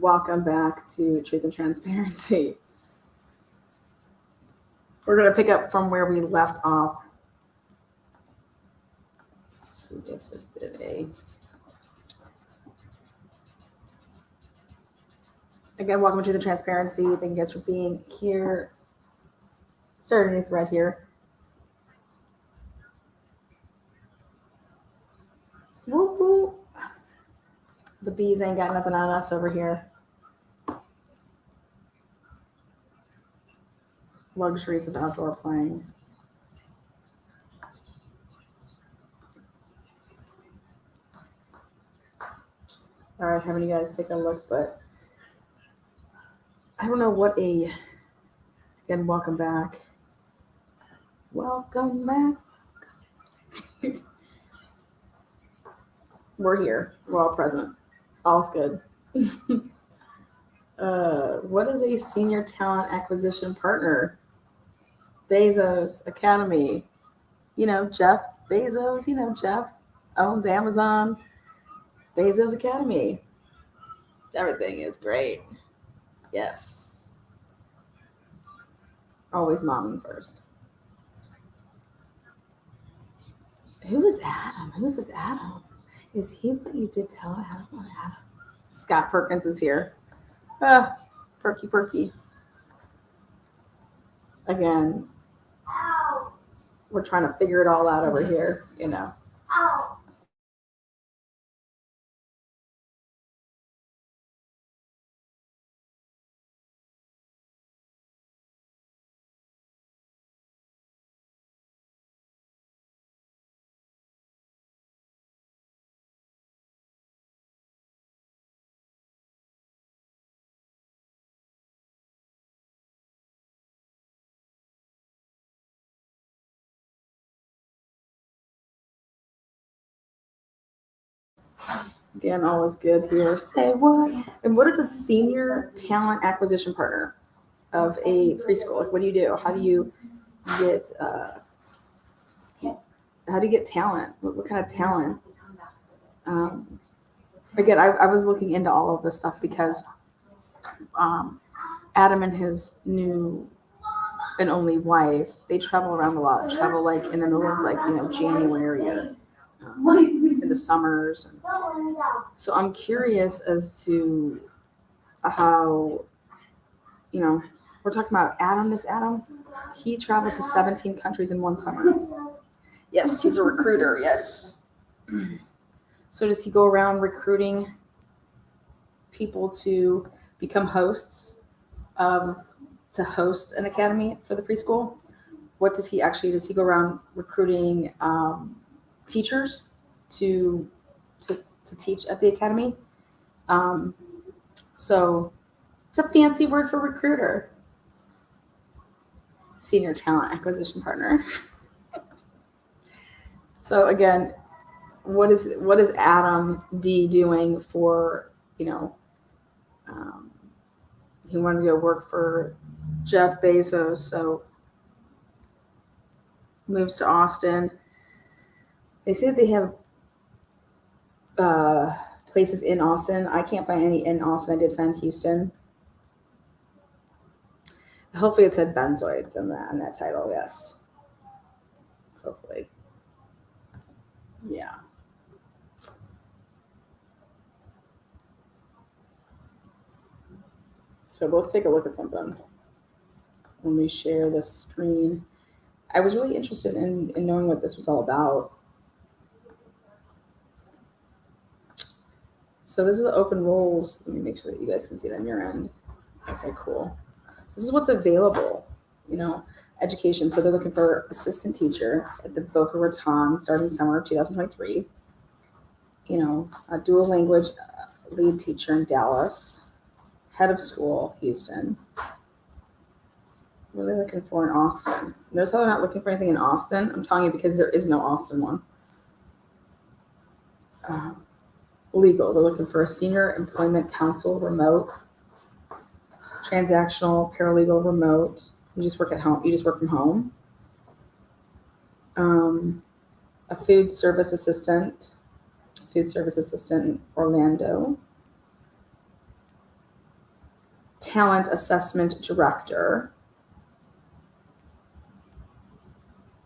Welcome back to Truth and Transparency. We're going to pick up from where we left off. Let's see if this did a... Again, welcome to the Transparency. Thank you guys for being here. Starting a new thread here. Woo woo. The bees ain't got nothing on us over here. Luxuries of outdoor playing. All right, having you guys take a look, but I don't know what a... Again, welcome back. Welcome back. We're here. We're all present. All's good. What is a senior talent acquisition partner? Bezos Academy. You know, Jeff Bezos, Jeff owns Amazon. Bezos Academy. Everything is great. Yes. Always momming first. Who is Adam? Who is this Adam? Is he what you did tell Adam on Adam? Scott Perkins is here. Perky. Again, we're trying to figure it all out over here, Again, all is good here. Say what? And what is a senior talent acquisition partner of a preschool? Like, what do you do? How do you get talent? What kind of talent? Again, I was looking into all of this stuff because Adam and his new and only wife, they travel around a lot. Travel like in the middle of January or in the summers. So I'm curious as to how, we're talking about Adam, this Adam. He traveled to 17 countries in one summer. Yes, he's a recruiter, yes. So does he go around recruiting people to become hosts, to host an academy for the preschool? What does he go around recruiting teachers to teach at the academy? So it's a fancy word for recruiter. Senior talent acquisition partner. So again, what is Adam D doing for, he wanted to go work for Jeff Bezos, so moves to Austin. They say that they have places in Austin. I can't find any in Austin. I did find Houston. Hopefully it said benzoids in that title, yes. Hopefully. Yeah. So let's take a look at something. Let me share the screen. I was really interested in knowing what this was all about. So this is the open roles. Let me make sure that you guys can see it on your end. Okay, cool. This is what's available, education. So they're looking for assistant teacher at the Boca Raton starting summer of 2023. A dual language lead teacher in Dallas, head of school, Houston. What are they looking for in Austin? Notice how they're not looking for anything in Austin? I'm telling you because there is no Austin one. Legal, they're looking for a senior employment counsel, remote, transactional, paralegal, remote. You just work at home. You just work from home. A food service assistant in Orlando. talent assessment director.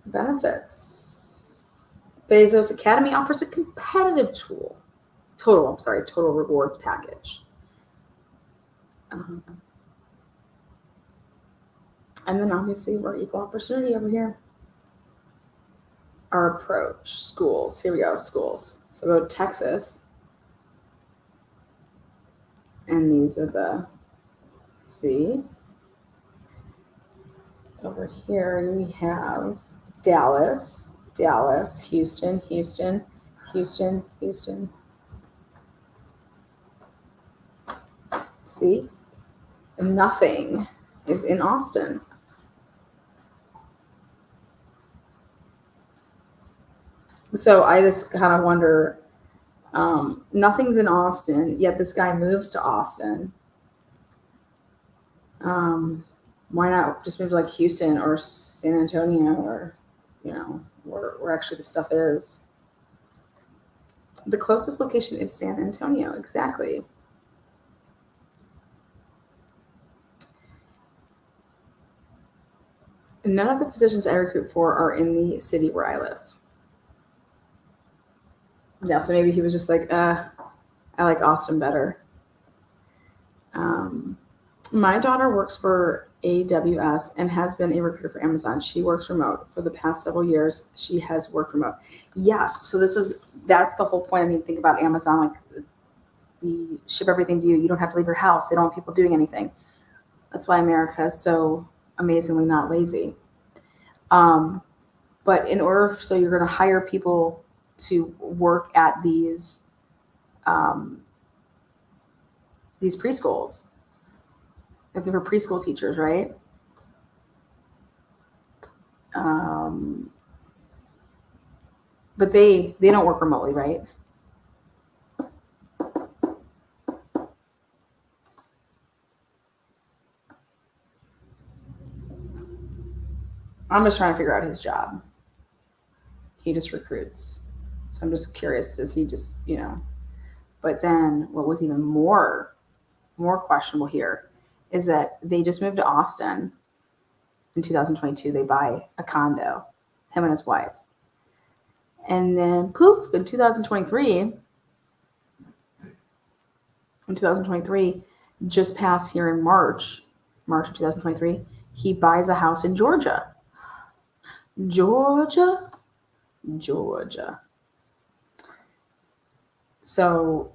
Benefits. Bezos Academy offers a competitive total rewards package. And then obviously we're equal opportunity over here. Our approach, schools. Here we go, schools. So go to Texas. And these are the, see? Over here we have Dallas, Houston. See? Nothing is in Austin. So I just kind of wonder, nothing's in Austin, yet this guy moves to Austin. Why not just move to like Houston or San Antonio or, where actually the stuff is. The closest location is San Antonio, exactly. None of the positions I recruit for are in the city where I live. Yeah, so maybe he was just like, I like Austin better. My daughter works for AWS and has been a recruiter for Amazon. She works remote for the past several years. She has worked remote. Yes, so that's the whole point. I mean, think about Amazon, like we ship everything to you. You don't have to leave your house. They don't want people doing anything. That's why America is so amazingly not lazy. But in order, so you're going to hire people to work at these preschools. Looking for preschool teachers, right? But they don't work remotely, right? I'm just trying to figure out his job. He just recruits. So I'm just curious, does he just, But then what was even more questionable here is that they just moved to Austin in 2022. They buy a condo, him and his wife. And then poof, in 2023, just past here in March of 2023, he buys a house in Georgia. So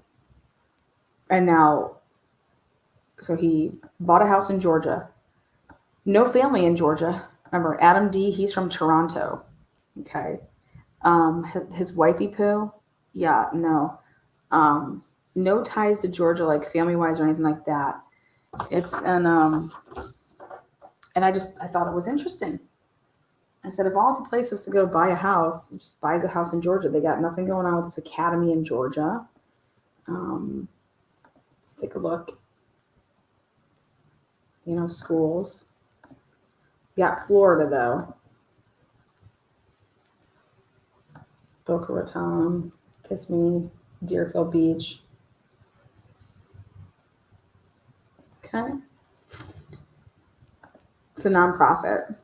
he bought a house in Georgia. No family in Georgia. Remember, Adam D., he's from Toronto. Okay. His wifey poo, yeah, no. No ties to Georgia, like family-wise or anything like that. And I thought it was interesting. I said, of all the places to go buy a house, he just buys a house in Georgia. They got nothing going on with this academy in Georgia. Let's take a look. Schools. Yeah, Florida, though. Boca Raton, Kissimmee, Deerfield Beach. Okay. It's a nonprofit.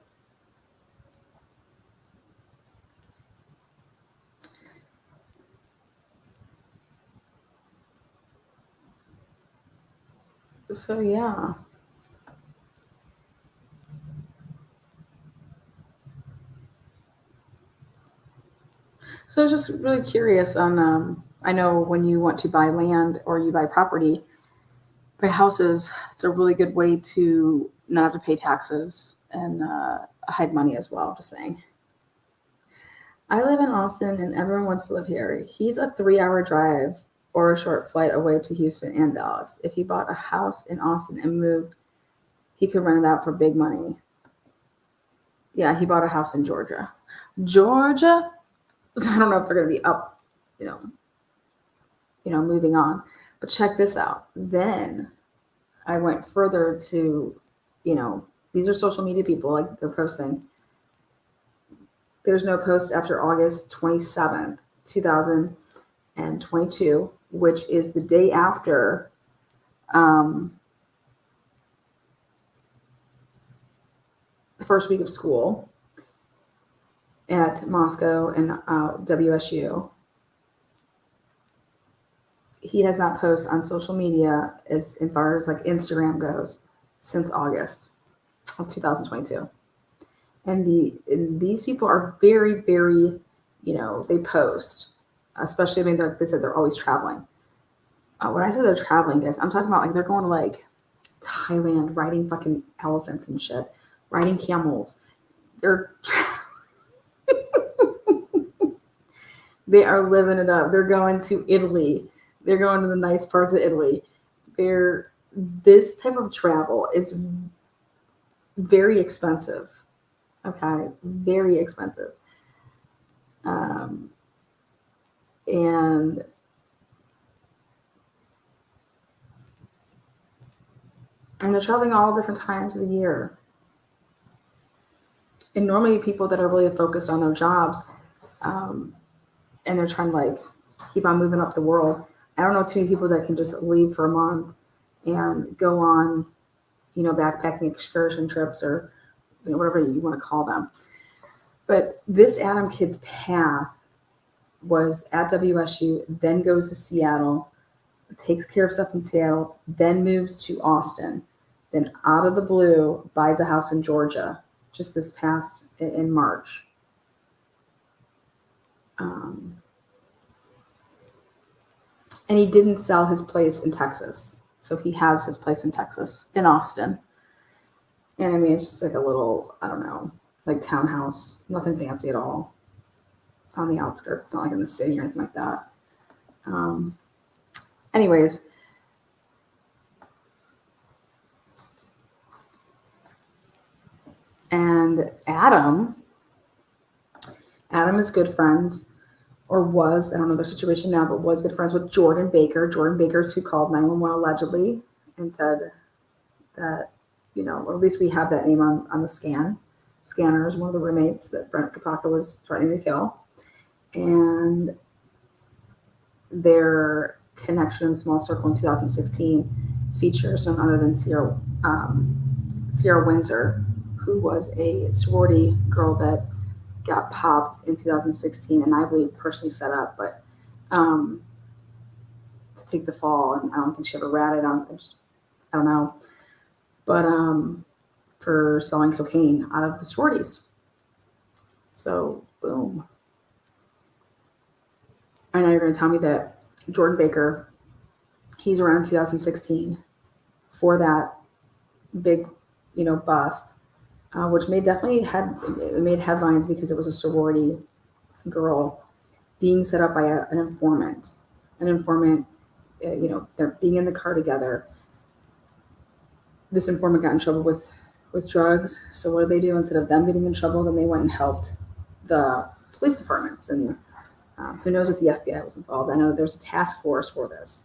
So, yeah. So I was just really curious on, I know when you want to buy land or you buy property, buy houses, it's a really good way to not have to pay taxes and hide money as well, just saying. I live in Austin and everyone wants to live here. He's a 3-hour drive or a short flight away to Houston and Dallas. If he bought a house in Austin and moved, he could rent it out for big money. Yeah, he bought a house in Georgia. Georgia? I don't know if they're going to be up, moving on. But check this out. Then I went further to, these are social media people, like they're posting. There's no post after August 27th, 2022, which is the day after first week of school at Moscow and WSU. He has not posted on social media as far as like Instagram goes since August of 2022. And these people are very, very, they post, especially, they said they're always traveling. When I say they're traveling, guys, I'm talking about like they're going to like Thailand, riding fucking elephants and shit, riding camels. They are living it up. They're going to Italy. They're going to the nice parts of Italy. This type of travel is very expensive. Okay, very expensive. And they're traveling all different times of the year. And normally people that are really focused on their jobs, and they're trying to like keep on moving up the world. I don't know too many people that can just leave for a month and go on, backpacking excursion trips or whatever you want to call them. But this Adam kid's path was at WSU, then goes to Seattle, takes care of stuff in Seattle, then moves to Austin, then out of the blue buys a house in Georgia just this past in March. And he didn't sell his place in Texas. So he has his place in Texas, in Austin. And I mean, it's just like a little, I don't know, like townhouse, nothing fancy at all on the outskirts. It's not like in the city or anything like that. Anyways, and Adam is good friends, or was, I don't know their situation now, but was good friends with Jordan Baker. Jordan Baker's who called 911 allegedly and said that, or at least we have that name on the scanner is one of the roommates that Brent Kapaka was threatening to kill. And their connection in Small Circle in 2016 features none other than Sierra Windsor, who was a sorority girl that got popped in 2016, and I believe personally set up, but to take the fall, and I don't think she ever ratted on. I don't know, but for selling cocaine out of the sororities. So boom. I know you're going to tell me that Jordan Baker, he's around 2016 for that big, bust. Which made headlines because it was a sorority girl being set up by an informant. An informant, they're being in the car together. This informant got in trouble with drugs. So what did they do? Instead of them getting in trouble, then they went and helped the police departments. And who knows if the FBI was involved. I know that there's a task force for this.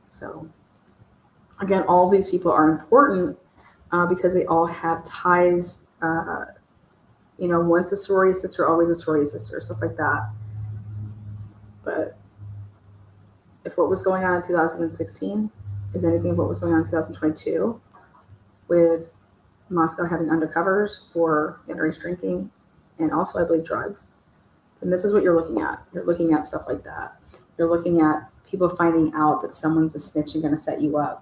So again, all these people are important because they all have ties, once a sorority sister, always a sorority sister, stuff like that. But if what was going on in 2016 is anything of what was going on in 2022, with Moscow having undercovers for underage drinking and also, I believe, drugs, then this is what you're looking at. You're looking at stuff like that. You're looking at people finding out that someone's a snitch and going to set you up.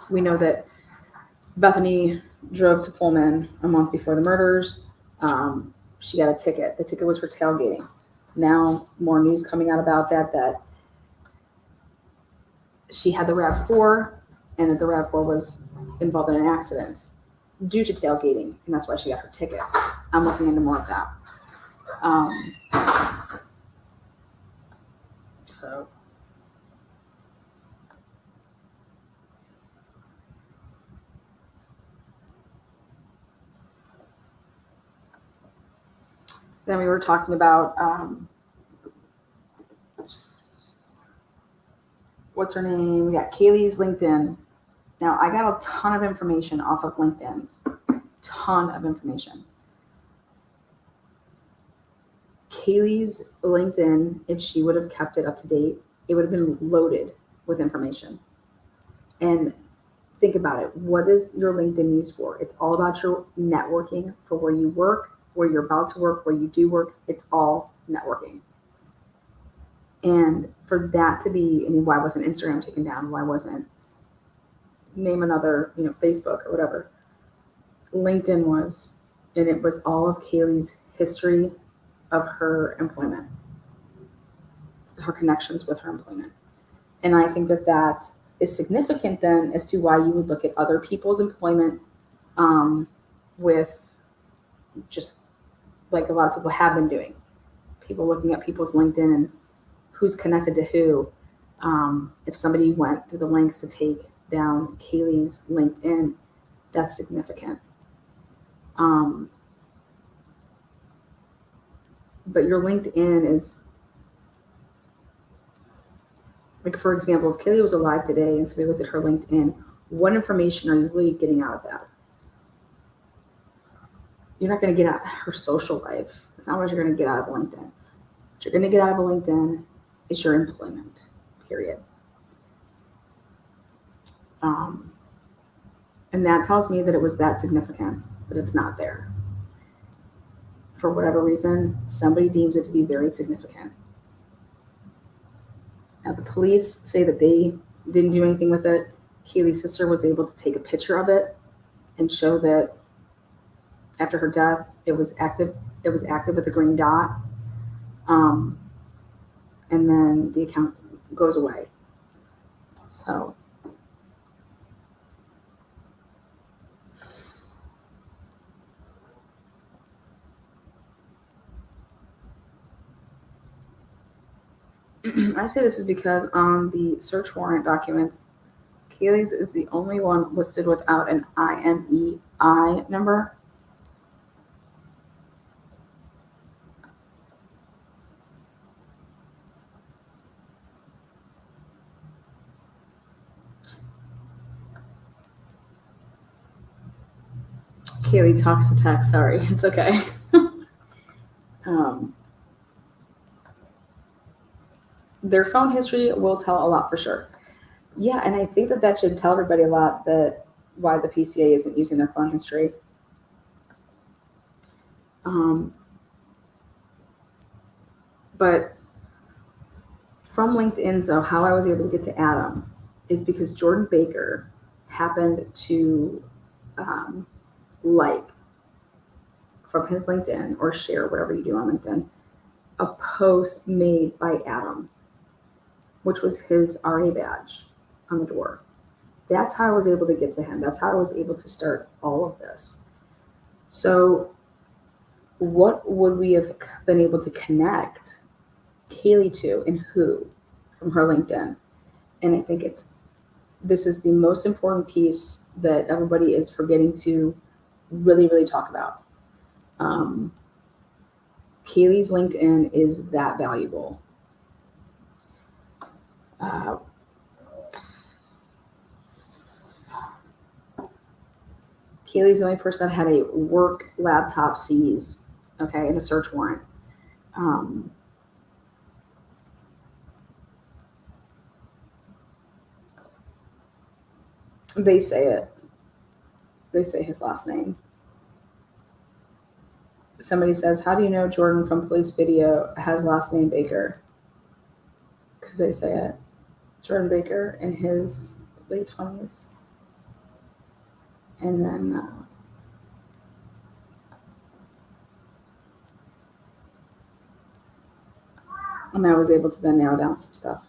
We know that Bethany drove to Pullman a month before the murders. She got a ticket. The ticket was for tailgating. Now, more news coming out about that she had the RAV4 and that the RAV4 was involved in an accident due to tailgating, and that's why she got her ticket. I'm looking into more of that. So then we were talking about what's her name? We got Kaylee's LinkedIn. Now, I got a ton of information off of LinkedIn's. Ton of information. Kaylee's LinkedIn, if she would have kept it up to date, it would have been loaded with information. And think about it. What is your LinkedIn used for? It's all about your networking for where you work, where you're about to work, where you do work. It's all networking. And for that to be, I mean, why wasn't Instagram taken down? Why wasn't, name another, Facebook or whatever? LinkedIn was, and it was all of Kaylee's history of her employment, her connections with her employment. And I think that that is significant then as to why you would look at other people's employment with just like a lot of people have been doing. People looking at people's LinkedIn and who's connected to who. If somebody went to the lengths to take down Kaylee's LinkedIn, that's significant. But your LinkedIn is, like, for example, if Kaylee was alive today and somebody looked at her LinkedIn, what information are you really getting out of that? You're not going to get out her social life. That's not what you're going to get out of LinkedIn. What you're going to get out of LinkedIn is your employment, period. And that tells me that it was that significant, that it's not there. For whatever reason, somebody deems it to be very significant. Now, the police say that they didn't do anything with it. Kaylee's sister was able to take a picture of it and show that after her death, it was active. It was active with a green dot. And then the account goes away. So I say this is because on the search warrant documents, Kaylee's is the only one listed without an IMEI number. Kaylee talks to text. Sorry, it's okay. Their phone history will tell a lot for sure. Yeah, and I think that that should tell everybody a lot, that why the PCA isn't using their phone history. But from LinkedIn, so how I was able to get to Adam is because Jordan Baker happened to like from his LinkedIn or share, whatever you do on LinkedIn, a post made by Adam, which was his RA badge on the door. That's how I was able to get to him. That's how I was able to start all of this. So what would we have been able to connect Kaylee to and who from her LinkedIn? And I think this is the most important piece that everybody is forgetting to really, really talk about. Kaylee's LinkedIn is that valuable. Kaylee's the only person that had a work laptop seized, okay, in a search warrant. They say it. They say his last name. Somebody says, how do you know Jordan from police video has last name Baker? Because they say it. Jordan Baker in his late 20s. And then and I was able to then narrow down some stuff.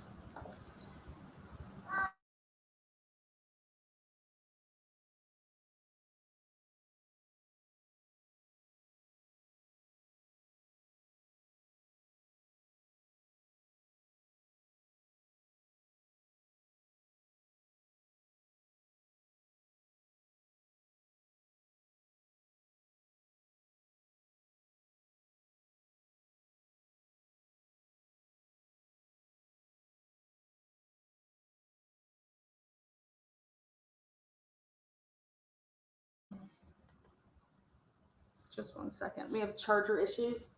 Just 1 second. We have charger issues.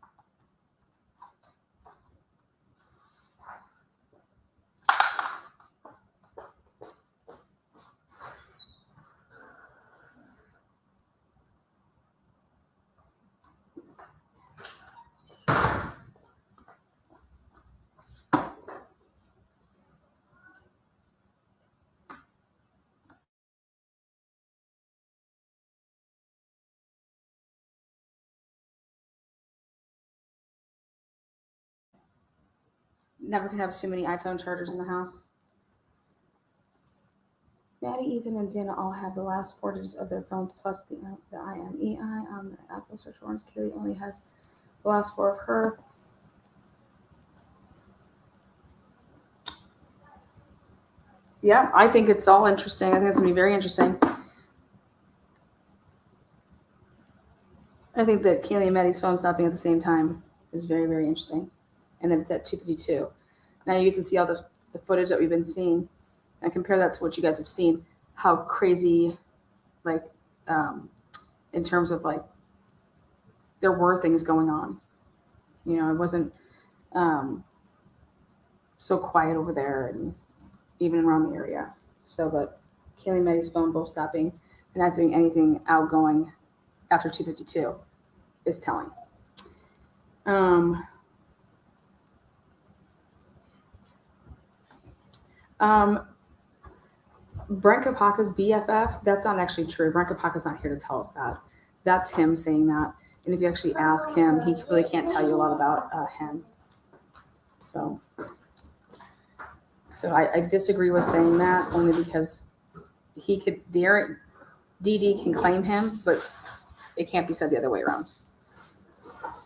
Never can have too many iPhone chargers in the house. Maddie, Ethan, and Xana all have the last 4 digits of their phones plus the IMEI on the Apple search warrants. Kaylee only has the last 4 of her. Yeah, I think it's all interesting. I think it's going to be very interesting. I think that Kaylee and Maddie's phone stopping at the same time is very, very interesting. And then it's at 2:52. Now you get to see all the footage that we've been seeing and compare that to what you guys have seen. How crazy, like, in terms of, like, there were things going on. You know, it wasn't so quiet over there and even around the area. So, but Kaylee and Maddie's phone both stopping and not doing anything outgoing after 2:52 is telling. Brent Kapaka's BFF, that's not actually true. Brent Kapaka's not here to tell us that. That's him saying that. And if you actually ask him, he really can't tell you a lot about him. So I disagree with saying that only because he could, DD can claim him, but it can't be said the other way around.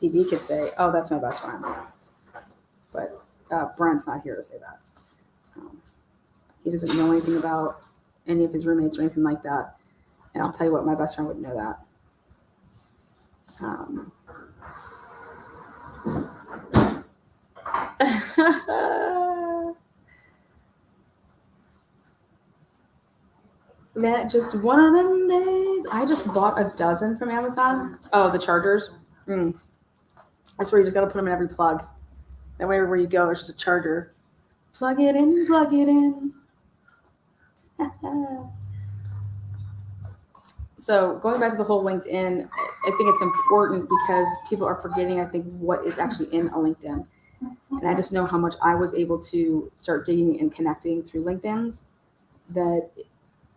DD could say, oh, that's my best friend. But Brent's not here to say that. He doesn't know anything about any of his roommates or anything like that. And I'll tell you what, my best friend wouldn't know that. That just one of them days. I just bought a dozen from Amazon. Oh, the chargers. I swear you just got to put them in every plug. That way, wherever you go, there's just a charger. Plug it in, plug it in. So going back to the whole LinkedIn, I think it's important because people are forgetting, I think, what is actually in a LinkedIn. And I just know how much I was able to start digging and connecting through LinkedIn's, that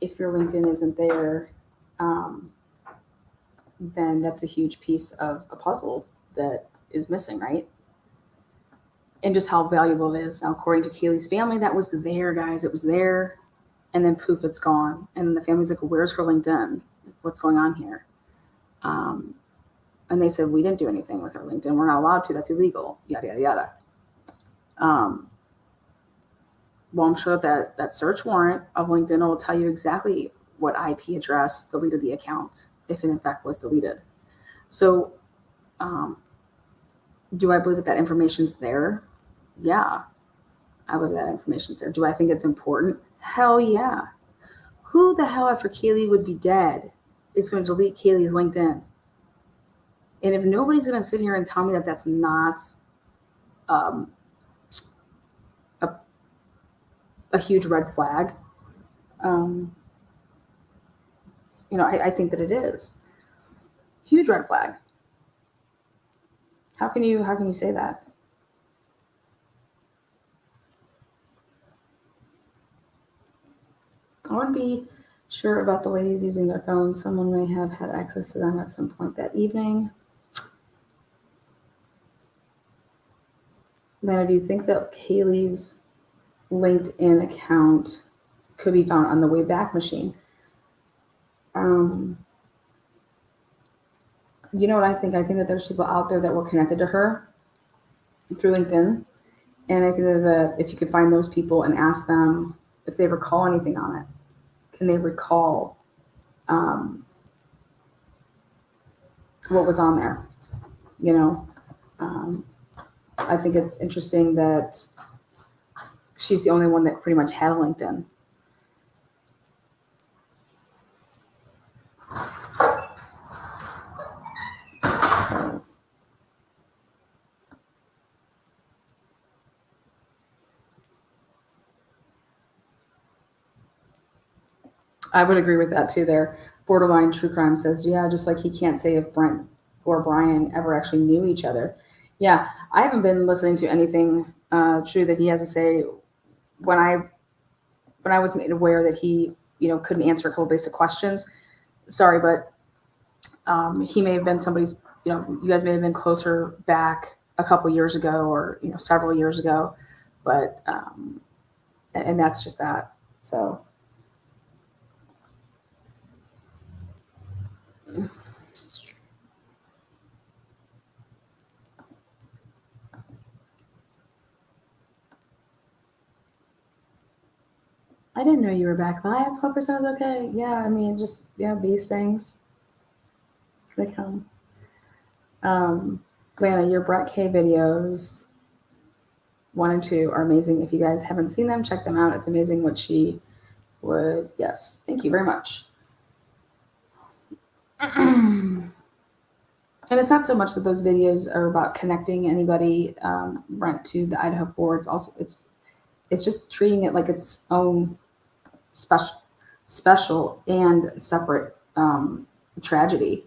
if your LinkedIn isn't there, then that's a huge piece of a puzzle that is missing, right? And just how valuable it is. Now, according to Kaylee's family, that was there, guys. It was there. And then poof, it's gone. And the family's like, where's her LinkedIn? What's going on here? And they said, we didn't do anything with her LinkedIn. We're not allowed to. That's illegal. Yada, yada, yada. Well, I'm sure that search warrant of LinkedIn will tell you exactly what IP address deleted the account, if it in fact was deleted. So do I believe that information's there? Yeah, I believe that information's there. Do I think it's important? Hell yeah. Who the hell after Kaylee would be dead is going to delete Kaylee's LinkedIn? And if nobody's going to sit here and tell me that that's not a huge red flag, I think that it is. Huge red flag. How can you say that? I want to be sure about the ladies using their phones. Someone may have had access to them at some point that evening. Lana, do you think that Kaylee's LinkedIn account could be found on the Wayback Machine? You know what I think? I think that there's people out there that were connected to her through LinkedIn. And I think that if you could find those people and ask them if they recall anything on it, can they recall what was on there? I think it's interesting that she's the only one that pretty much had a LinkedIn. So, I would agree with that too there. Borderline True Crime says, yeah, just like he can't say if Brent or Brian ever actually knew each other. Yeah, I haven't been listening to anything true that he has to say. When I was made aware that he, couldn't answer a couple basic questions, sorry, but he may have been somebody's, you guys may have been closer back a couple years ago or, several years ago. but and that's just that. So I didn't know you were back live. Hope your sounds okay. Yeah, I mean, just bee stings. They come. Lana, your Brett K videos 1 and 2 are amazing. If you guys haven't seen them, check them out. It's amazing what she would. Yes, thank you very much. And it's not so much that those videos are about connecting anybody, Brent, to the Idaho4. It's just treating it like its own special and separate tragedy.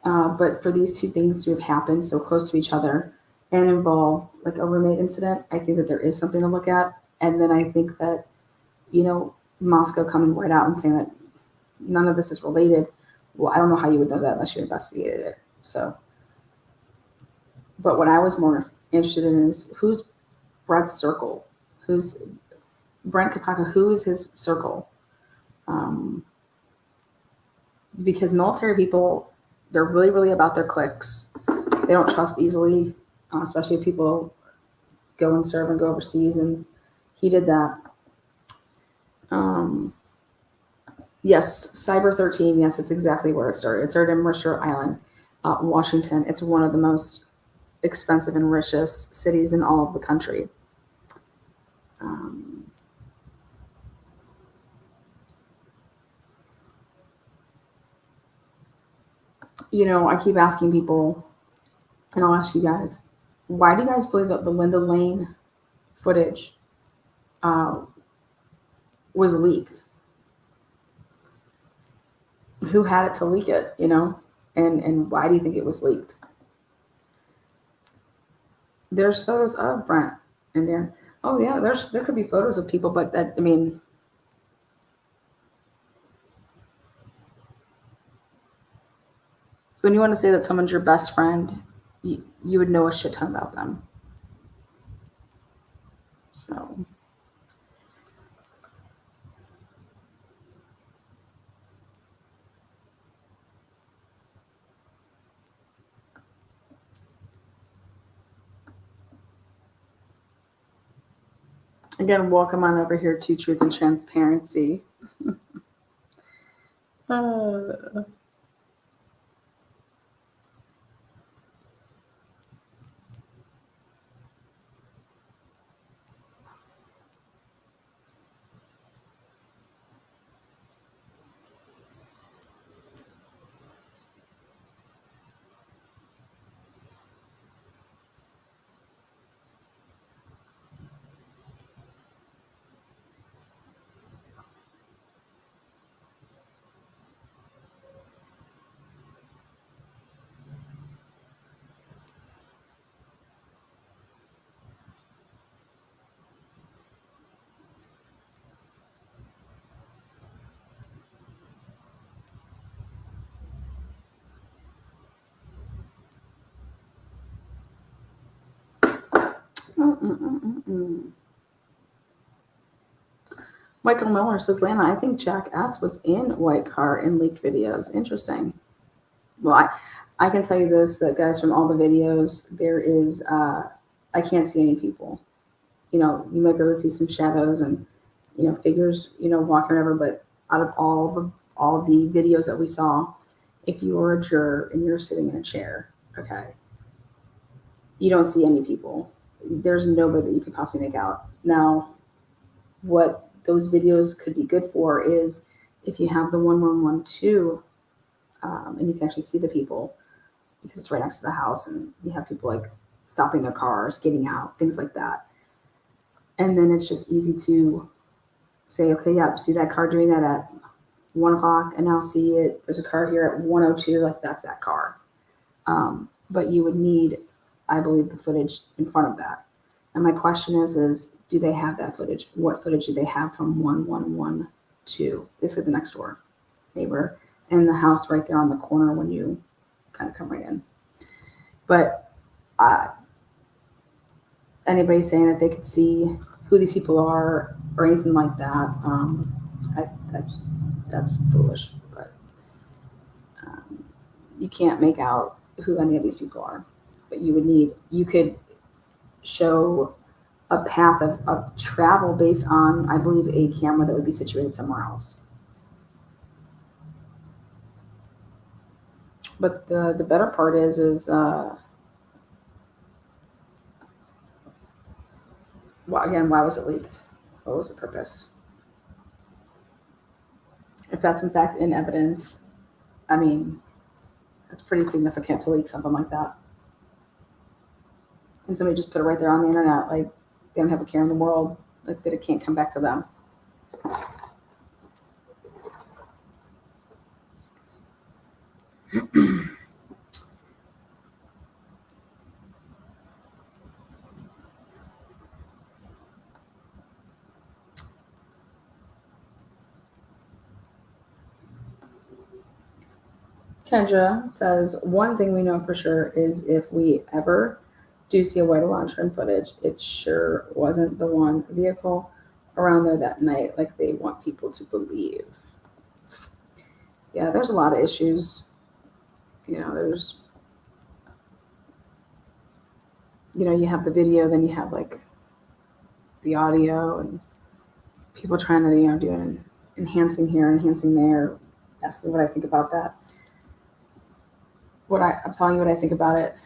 But for these two things to have happened so close to each other and involved like a roommate incident, I think that there is something to look at. And then I think that, Moscow coming right out and saying that none of this is related. Well, I don't know how you would know that unless you investigated it. So, but what I was more interested in is who's Brett's circle? Who's Brent Kapaka? Who is his circle? Because military people, they're really, really about their cliques. They don't trust easily, especially if people go and serve and go overseas. And he did that. Yes, Cyber 13. Yes, it's exactly where it started. It started in Mercer Island, Washington. It's one of the most expensive and richest cities in all of the country. I keep asking people, and I'll ask you guys, why do you guys believe that the Linda Lane footage was leaked? Who had it to leak it, and why do you think it was leaked? There's photos of Brent in there. Oh yeah, there could be photos of people, but when you want to say that someone's your best friend, you would know a shit ton about them. So. Again, welcome on over here to Truth and Transparency. Michael Miller says, Lana, I think Jack S was in White Car in leaked videos. Interesting. Well, I can tell you this, that guys, from all the videos, there is, I can't see any people. You might be able to see some shadows and, figures, walking over, but out of all the videos that we saw, if you were a juror and you're sitting in a chair, okay, you don't see any people. There's nobody that you could possibly make out. Now, what those videos could be good for is if you have the 1112 and you can actually see the people because it's right next to the house and you have people like stopping their cars, getting out, things like that. And then it's just easy to say, okay, yeah, see that car doing that at 1 o'clock and now see it. There's a car here at 1:02, like that's that car. But you would need, I believe, the footage in front of that. And my question is do they have that footage? What footage do they have from 1112? This is the next door neighbor and the house right there on the corner when you kind of come right in. But anybody saying that they could see who these people are or anything like that, that's foolish. But you can't make out who any of these people are. But you could show a path of travel based on, I believe, a camera that would be situated somewhere else. But the better part is again, why was it leaked? What was the purpose? If that's in fact in evidence, I mean, it's pretty significant to leak something like that. And somebody just put it right there on the internet, like they don't have a care in the world, like that it can't come back to them. Kendra says, one thing we know for sure is if we ever do see a white launcher in footage, it sure wasn't the one vehicle around there that night like they want people to believe. Yeah, there's a lot of issues. You have the video, then you have like the audio and people trying to, do an enhancing here, enhancing there, asking what I think about that. I'm telling you what I think about it.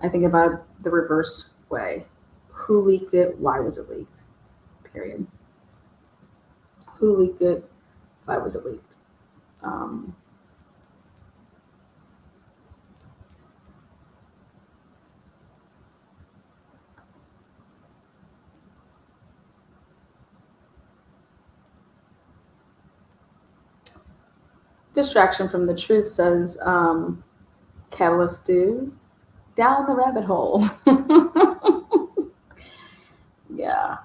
I think about it the reverse way. Who leaked it? Why was it leaked? Period. Who leaked it? Why was it leaked? Distraction from the truth says, Catalyst Dude, down the rabbit hole. Yeah.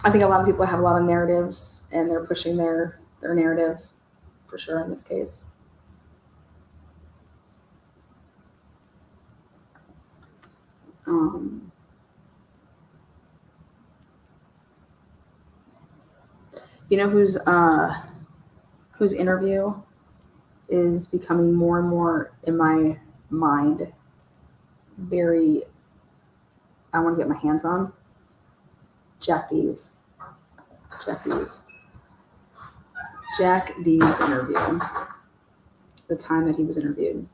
I think a lot of people have a lot of narratives and they're pushing their narrative for sure in this case. Whose interview is becoming more and more in my mind I want to get my hands on? Jack D's interview, the time that he was interviewed.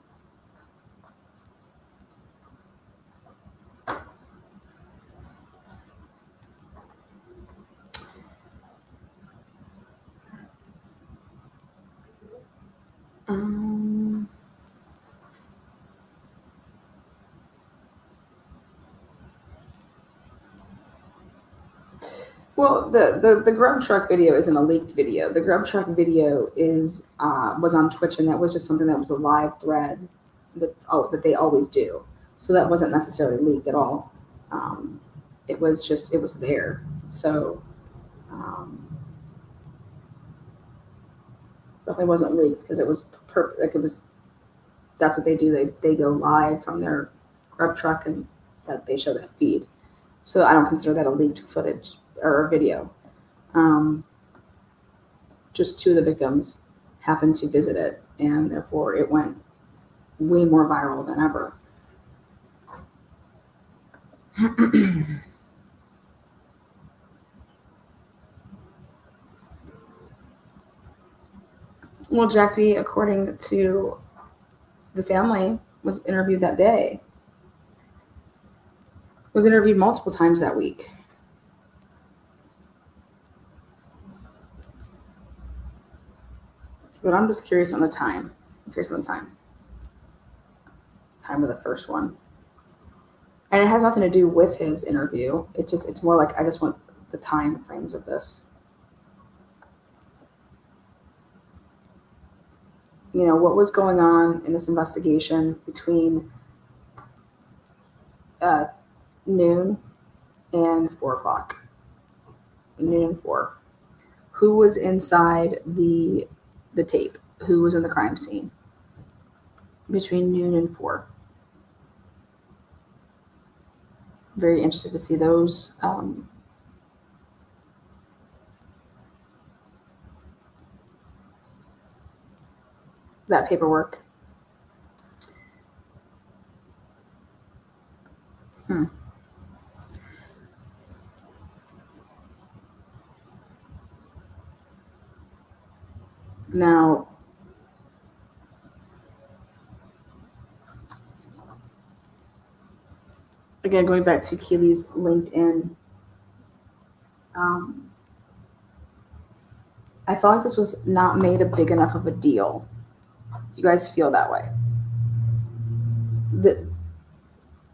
Well, the grub truck video isn't a leaked video. The grub truck video was on Twitch, and that was just something that was a live thread that they always do. So that wasn't necessarily leaked at all. It was there. So definitely wasn't leaked because it was perfect. Like that's what they do. They go live from their grub truck and that they show that feed. So I don't consider that a leaked footage or a video. Just two of the victims happened to visit it, and therefore it went way more viral than ever. Well, Jack D, according to the family, was interviewed that day. Was interviewed multiple times that week. But I'm just curious on the time. Time of the first one. And it has nothing to do with his interview. It's more like I just want the time frames of this. What was going on in this investigation between noon and 4 o'clock. Noon and 4. Who was inside the tape? Who was in the crime scene between noon and 4? very interested to see those. That paperwork. Hmm. Now, again, going back to Keely's LinkedIn, um, I felt like this was not made a big enough of a deal. Do you guys feel that way? The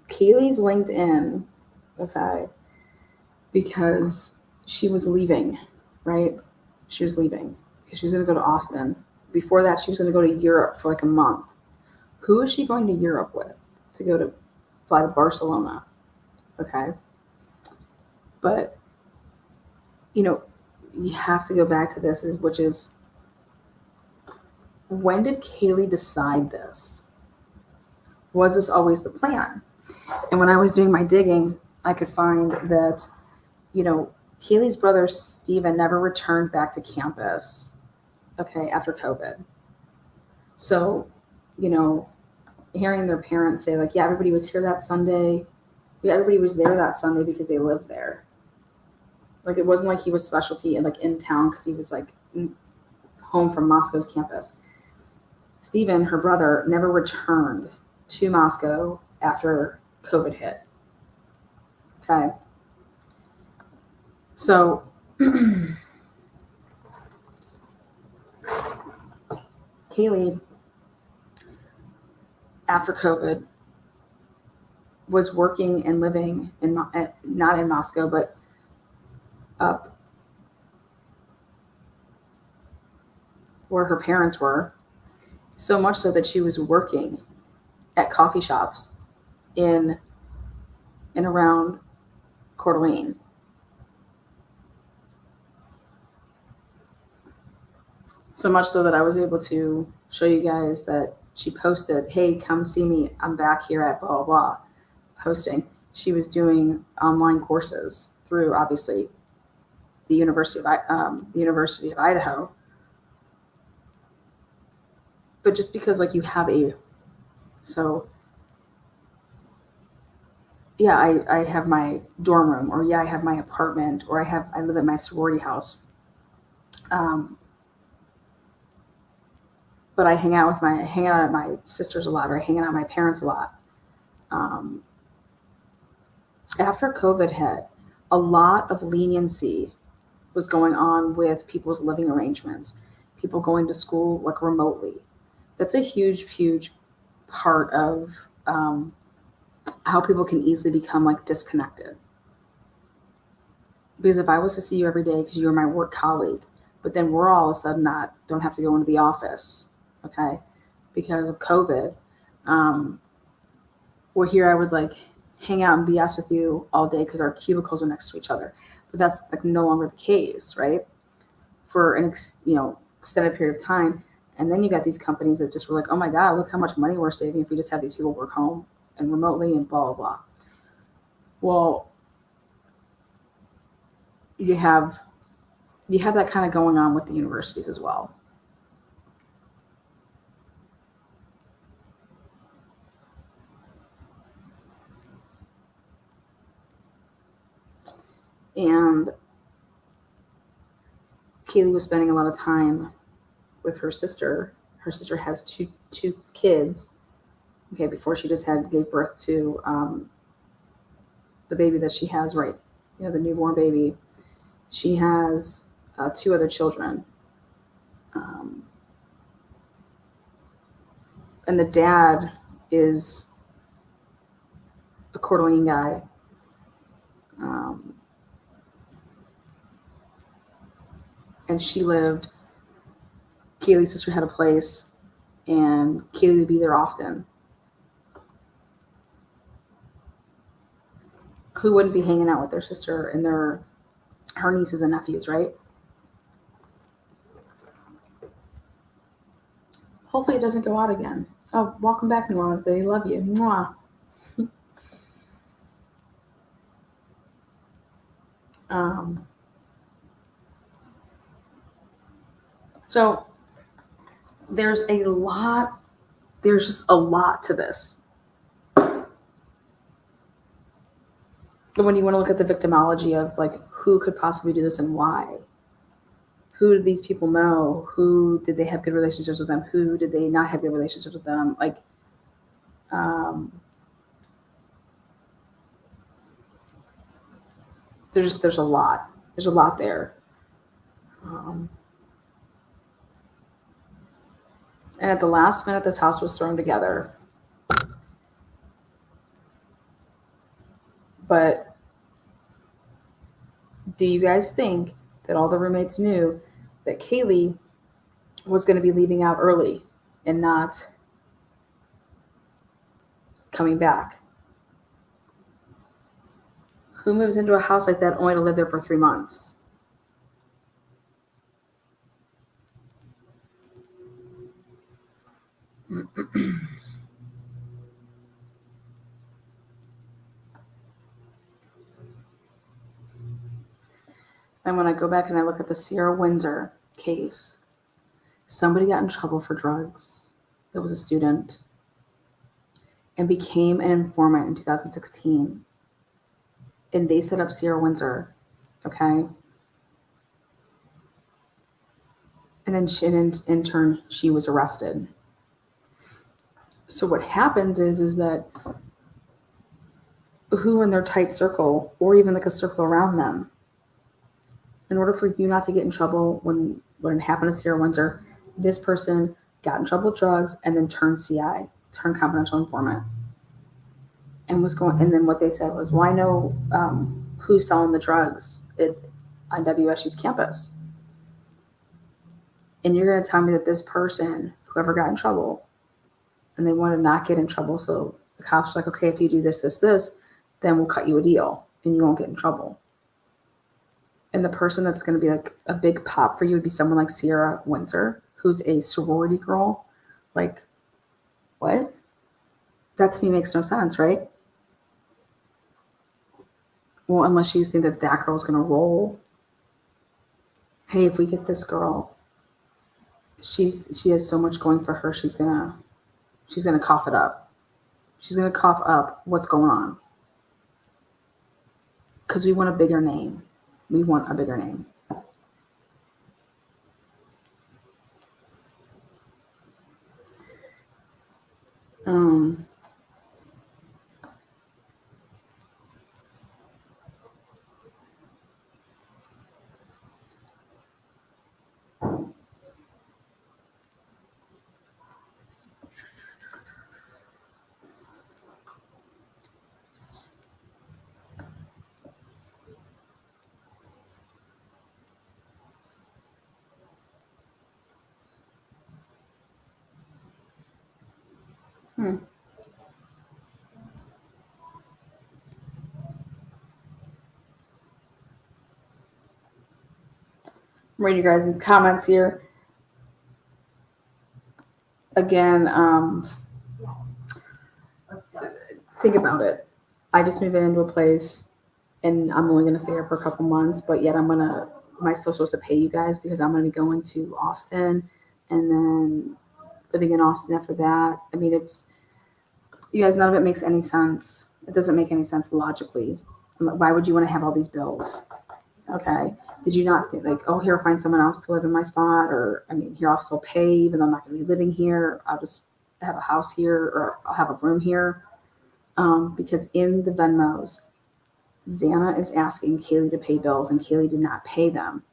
Keely's LinkedIn, okay, because she was leaving, right? She was leaving because she was going to go to Austin. Before that, she was going to go to Europe for like a month. Who is she going to Europe with to go to fly to Barcelona? Okay. But, you know, you have to go back to this, which is when did Kaylee decide this? Was this always the plan? And when I was doing my digging, I could find that, you know, Kaylee's brother Steven never returned back to campus, okay, after COVID. So, you know, hearing their parents say, like, yeah, everybody was here that Sunday. Yeah, everybody was there that Sunday because they lived there. Like, it wasn't like he was specialty and like in town because he was like home from Moscow's campus. Steven, her brother, never returned to Moscow after COVID hit. Okay. So, Kaylee, after COVID, was working and living in not in Moscow, but up where her parents were. So much so that she was working at coffee shops in and around Coeur d'Alene. So much so that I was able to show you guys that she posted, "Hey, come see me. I'm back here at blah blah blah." Posting. She was doing online courses through obviously the University of Idaho. But just because like you have yeah, I have my dorm room, or yeah, I have my apartment, or I live at my sorority house. But I hang out at my sisters a lot, or I hang out with my parents a lot. Um, After COVID hit, a lot of leniency was going on with people's living arrangements, people going to school like remotely. That's a huge, huge part of how people can easily become like disconnected. Because if I was to see you every day because you're my work colleague, but then we're all of a sudden don't have to go into the office, okay, because of COVID, where here I would like hang out and BS with you all day because our cubicles are next to each other. But that's like no longer the case, right? For an extended period of time. And then you got these companies that just were like, oh my God, look how much money we're saving if we just have these people work home and remotely and blah, blah, blah. Well, you have that kind of going on with the universities as well. And Kaylee was spending a lot of time with her sister. Her sister has two kids. Okay, before she just gave birth to the baby that she has, right? The newborn baby. She has two other children, and the dad is a Coeur d'Alene guy. And Kaylee's sister had a place, and Kaylee would be there often. Who wouldn't be hanging out with their sister and her nieces and nephews, right? Hopefully it doesn't go out again. Oh, welcome back, New Orleans. They love you. Mwah. So there's just a lot to this. But when you want to look at the victimology of like who could possibly do this and why, who did these people know? Who did they have good relationships with them? Who did they not have good relationships with them? Like, there's a lot. There's a lot there. And at the last minute, this house was thrown together. But do you guys think that all the roommates knew that Kaylee was going to be leaving out early and not coming back? Who moves into a house like that only to live there for 3 months? And when I go back and I look at the Sierra Windsor case, somebody got in trouble for drugs. It was a student and became an informant in 2016. And they set up Sierra Windsor, okay? And then in turn, she was arrested. So what happens is that who in their tight circle, or even like a circle around them, in order for you not to get in trouble when it happened to Sierra Windsor, this person got in trouble with drugs and then turned CI, turned confidential informant. And then what they said was, "Why know who's selling the drugs on WSU's campus?" And you're going to tell me that this person, whoever got in trouble, and they want to not get in trouble, so the cops are like, "Okay, if you do this, then we'll cut you a deal and you won't get in trouble." And the person that's going to be like a big pop for you would be someone like Sierra Windsor, who's a sorority girl. Like, what? That to me makes no sense, right? Well, unless you think that girl's going to roll. Hey, if we get this girl, she has so much going for her, she's gonna cough it up. She's gonna cough up what's going on. Because we want a bigger name. We want a bigger name. I'm reading you guys in the comments here. Again, think about it. I just moved into a place and I'm only going to stay here for a couple months, but yet am I still supposed to pay you guys because I'm going to be going to Austin and then living in Austin after that? I mean, you guys, none of it makes any sense. It doesn't make any sense logically. Why would you want to have all these bills? Okay. Did you not think like, oh, here, find someone else to live in my spot? Or, I mean, here, I'll still pay even though I'm not going to be living here. I'll just have a house here or I'll have a room here. Because in the Venmos, Xana is asking Kaylee to pay bills and Kaylee did not pay them.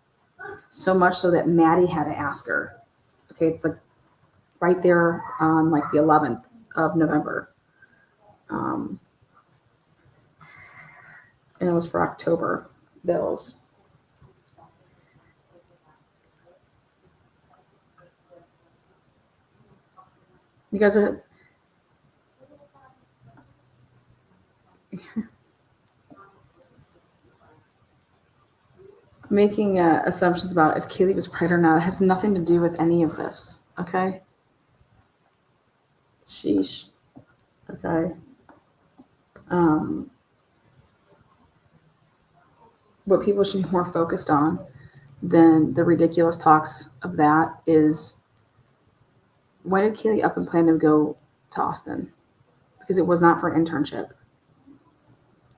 So much so that Maddie had to ask her. Okay. It's like right there on like the 11th of November. And it was for October bills. You guys are making assumptions about if Kaylee was pregnant or not. It has nothing to do with any of this. Okay. Sheesh. Okay. what people should be more focused on than the ridiculous talks of that is, when did Kaylee up and plan to go to Austin? Because it was not for an internship.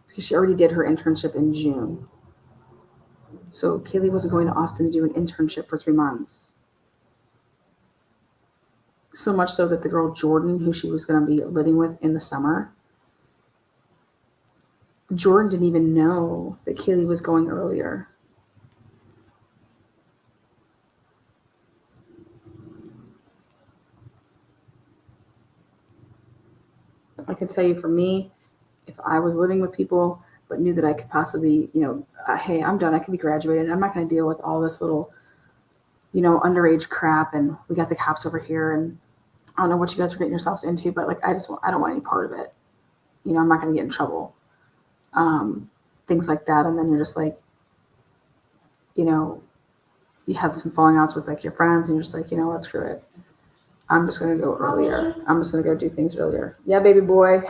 Because she already did her internship in June. So Kaylee wasn't going to Austin to do an internship for 3 months. So much so that the girl Jordan, who she was going to be living with in the summer, Jordan didn't even know that Kaylee was going earlier. I can tell you, for me, if I was living with people but knew that I could possibly, hey, I'm done, I could be graduated, I'm not going to deal with all this little, underage crap, and we got the cops over here, and I don't know what you guys are getting yourselves into, but like, I don't want any part of it. I'm not going to get in trouble. Things like that. And then you're just like, you have some falling outs with like your friends, and you're just like, what, screw it. I'm just going to go earlier. I'm just going to go do things earlier. Yeah, baby boy.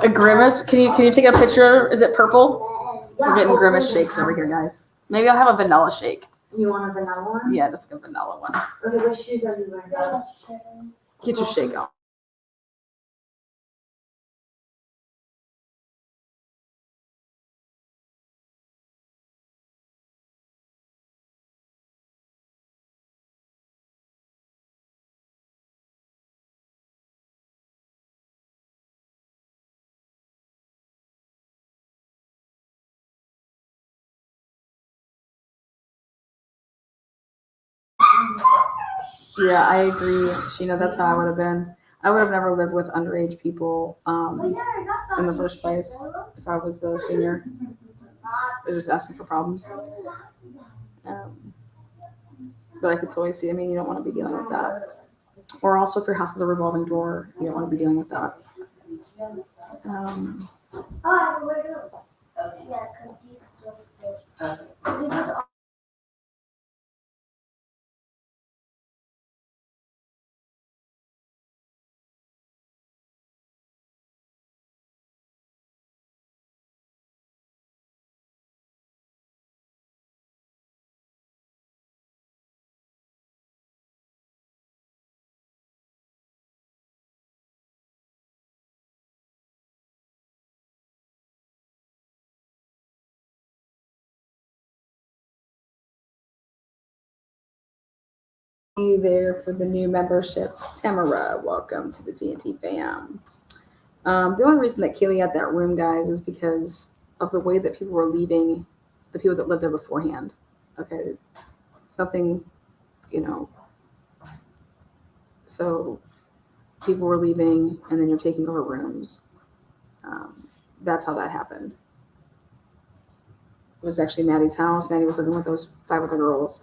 A grimace? Can you take a picture? Is it purple? We're getting grimace shakes over here, guys. Maybe I'll have a vanilla shake. You want a vanilla one? Yeah, just like a vanilla one. Okay, what shoes are you wearing? Get your shake on. Yeah, I agree. Sheena, that's how I would have been. I would have never lived with underage people in the first place if I was a senior. They're just asking for problems. But I could totally see, you don't want to be dealing with that. Or also, if your house is a revolving door, you don't want to be dealing with that. You there for the new membership. Tamara, welcome to the TNT fam. The only reason that Kaylee had that room, guys, is because of the way that people were leaving, the people that lived there beforehand. Okay, something, so people were leaving, and then you're taking over rooms. That's how that happened. It was actually Maddie's house. Maddie was living with those 5 other girls.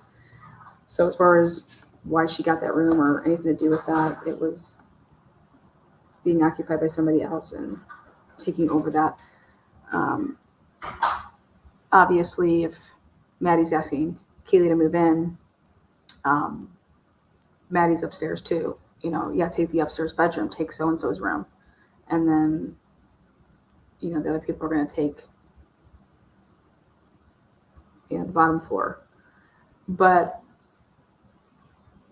So as far as why she got that room or anything to do with that, it was being occupied by somebody else and taking over that. Obviously, if Maddie's asking Kaylee to move in, Maddie's upstairs too. Take the upstairs bedroom, take so-and-so's room. And then, the other people are going to take, the bottom floor. But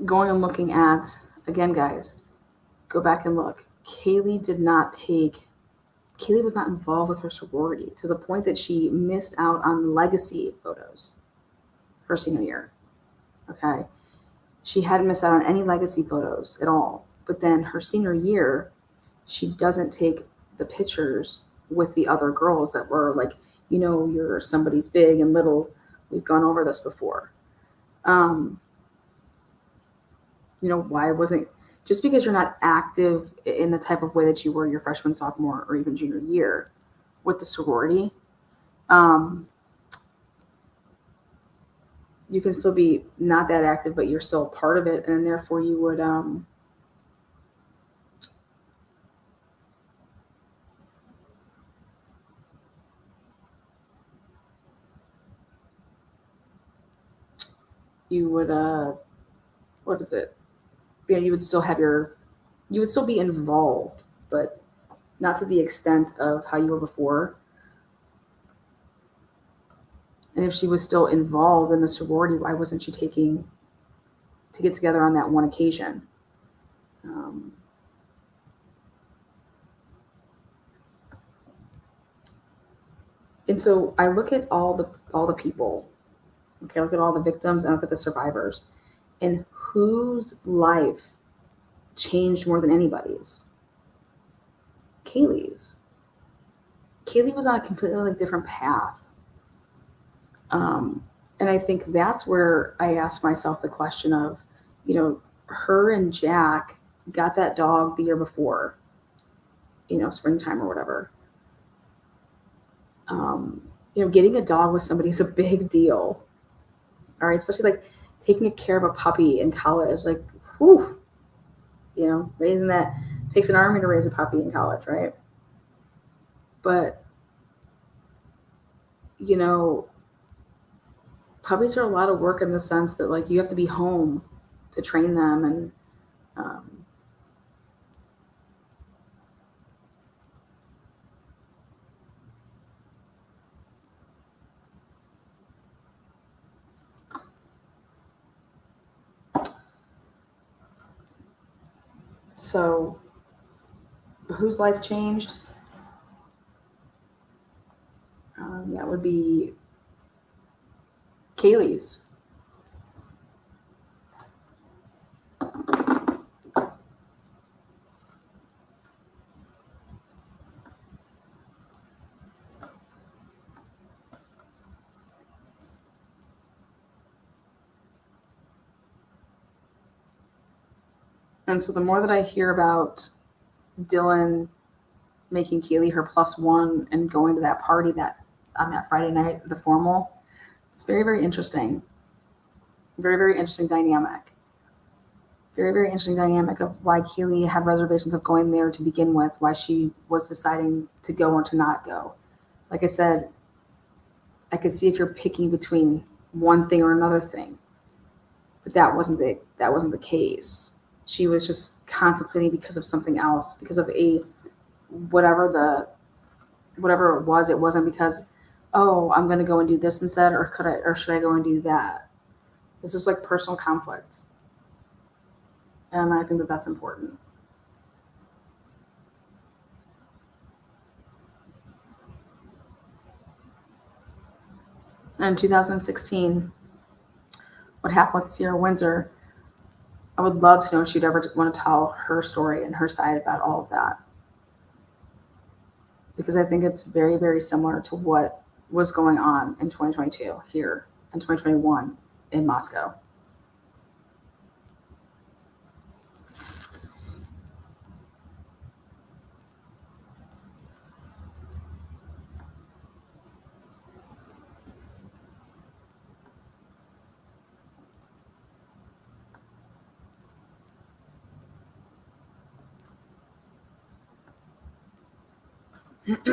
going and looking at, again, guys, go back and look. Kaylee was not involved with her sorority to the point that she missed out on legacy photos her senior year. Okay. She hadn't missed out on any legacy photos at all. But then her senior year, she doesn't take the pictures with the other girls that were like, you're somebody's big and little. We've gone over this before. Why wasn't, just because you're not active in the type of way that you were your freshman, sophomore, or even junior year with the sorority, you can still be not that active, but you're still part of it. And therefore you would, you would what is it? Yeah, you would still have you would still be involved, but not to the extent of how you were before. And if she was still involved in the sorority, why wasn't she taking to get together on that one occasion? Um, and so I look at all the people. Okay, I look at all the victims and I look at the survivors, and whose life changed more than anybody's? Kaylee's. Kaylee was on a completely different path. Um, and I think that's where I asked myself the question of, her and Jack got that dog the year before, springtime or whatever. Getting a dog with somebody is a big deal. All right, especially like taking care of a puppy in college, like, whew, raising that takes an army to raise a puppy in college, right? But puppies are a lot of work in the sense that like you have to be home to train them, and um, so whose life changed? That would be Kaylee's. And so the more that I hear about Dylan making Kaylee her plus one and going to that party that on that Friday night, the formal, it's very, very interesting. Very, very interesting dynamic. Very, very interesting dynamic of why Kaylee had reservations of going there to begin with, why she was deciding to go or to not go. Like I said, I could see if you're picking between one thing or another thing, but that wasn't the case. She was just contemplating because of something else, because of a whatever whatever it was. It wasn't because, oh, I'm going to go and do this instead, or should I go and do that? This is like personal conflict, and I think that that's important. And in 2016, what happened with Sierra Windsor, I would love to know if she'd ever want to tell her story and her side about all of that. Because I think it's very, very similar to what was going on in 2022 here in 2021 in Moscow. you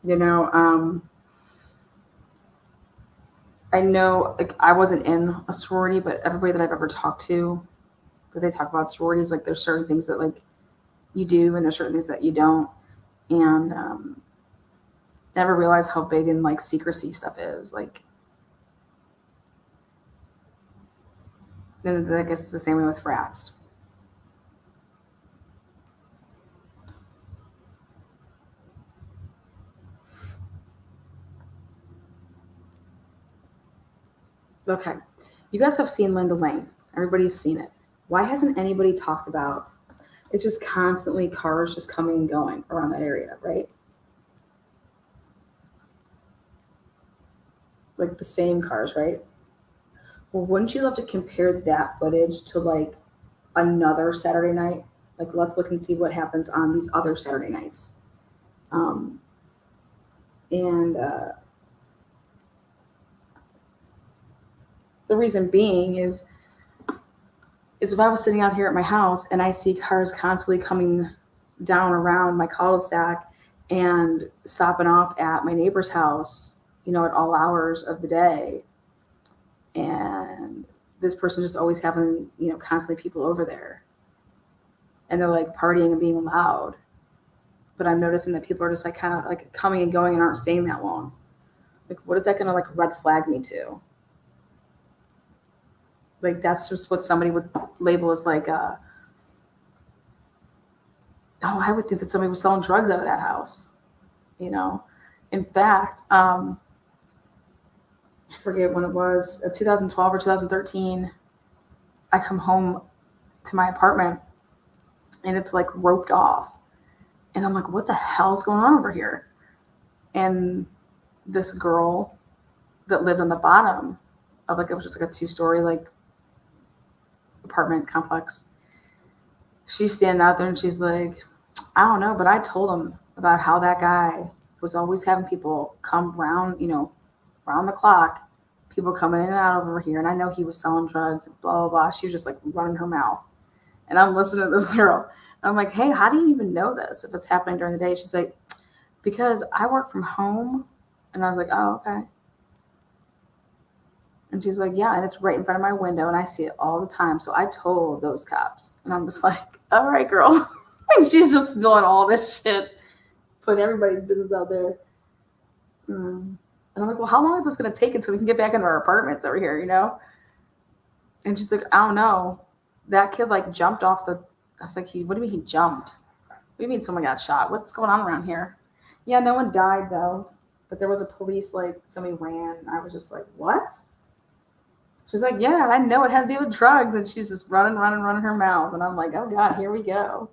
know, um, I know, like, I wasn't in a sorority, but everybody that I've ever talked to, that they talk about sororities, like, there's certain things that like you do, and there's certain things that you don't, and never realized how big in like secrecy stuff is. Like, and I guess it's the same way with frats. Okay, you guys have seen Linda Lane. Everybody's seen it. Why hasn't anybody talked about? It's just constantly cars just coming and going around that area, right? Like the same cars, right? Well, wouldn't you love to compare that footage to like another Saturday night? Like, let's look and see what happens on these other Saturday nights. Um, and the reason being is is if I was sitting out here at my house and I see cars constantly coming down around my cul-de-sac and stopping off at my neighbor's house, at all hours of the day. And this person just always having, constantly people over there. And they're like partying and being loud. But I'm noticing that people are just like kind of like coming and going and aren't staying that long. Like, what is that going to like red flag me to? Like, that's just what somebody would label as like, oh, I would think that somebody was selling drugs out of that house. In fact, I forget when it was, 2012 or 2013, I come home to my apartment and it's like roped off. And I'm like, what the hell's going on over here? And this girl that lived on the bottom of like, it was just like a 2-story like apartment complex. She's standing out there and she's like, I don't know, but I told him about how that guy was always having people come round, round the clock, people coming in and out over here. And I know he was selling drugs and blah, blah, blah. She was just like running her mouth. And I'm listening to this girl. I'm like, hey, how do you even know this if it's happening during the day? She's like, because I work from home. And I was like, oh, okay. And she's like, yeah, and it's right in front of my window and I see it all the time. So I told those cops. And I'm just like, all right, girl. And she's just doing all this shit, putting everybody's business out there. And I'm like, well, how long is this going to take until we can get back into our apartments over here, And she's like, I don't know. That kid like jumped off the, I was like, what do you mean he jumped? What do you mean someone got shot? What's going on around here? Yeah, no one died though. But there was a police, like somebody ran. And I was just like, what? She's like, yeah, I know it had to do with drugs. And she's just running her mouth. And I'm like, oh God, here we go.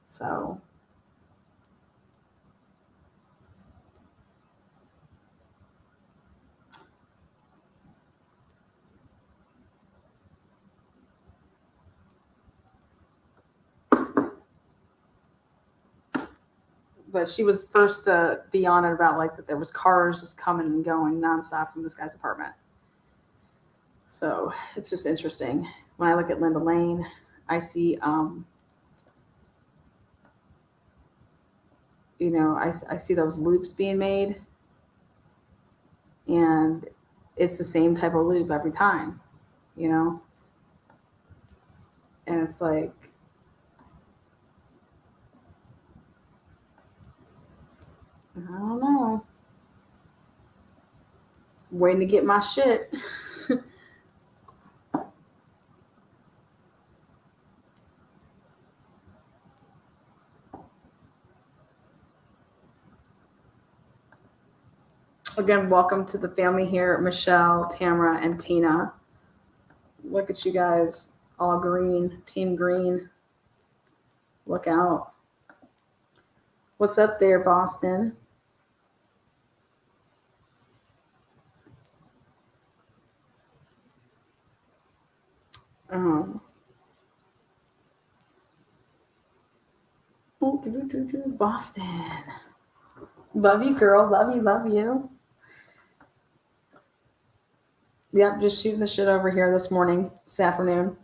So. But she was first to be on it about like that there was cars just coming and going nonstop from this guy's apartment. So it's just interesting. When I look at Linda Lane, I see, I see those loops being made, and it's the same type of loop every time, and it's like, I don't know. Waiting to get my shit. Again, welcome to the family here, Michelle, Tamara, and Tina. Look at you guys, all green, team green. Look out. What's up there, Boston? Boston. Love you, girl. Love you, love you. Yep, just shooting the shit over here this afternoon.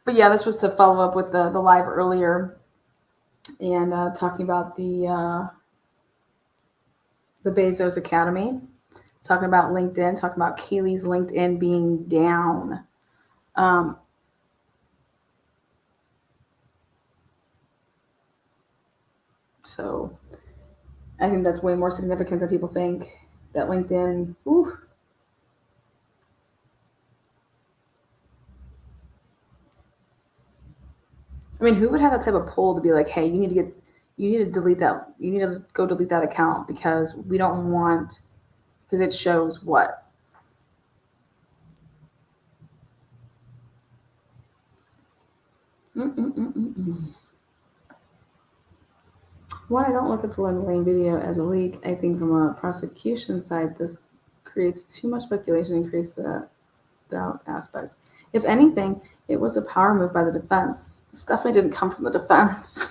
But yeah, this was to follow up with the live earlier and talking about the Bezos Academy, talking about LinkedIn, talking about Kaylee's LinkedIn being down. So I think that's way more significant than people think. That LinkedIn, ooh. I mean, who would have that type of poll to be like, hey, you need to delete that. You need to go delete that account because we don't want, because it shows what? When I don't look at the Linda Lane video as a leak, I think from a prosecution side, this creates too much speculation and creates the doubt aspect. If anything, it was a power move by the defense. This definitely didn't come from the defense.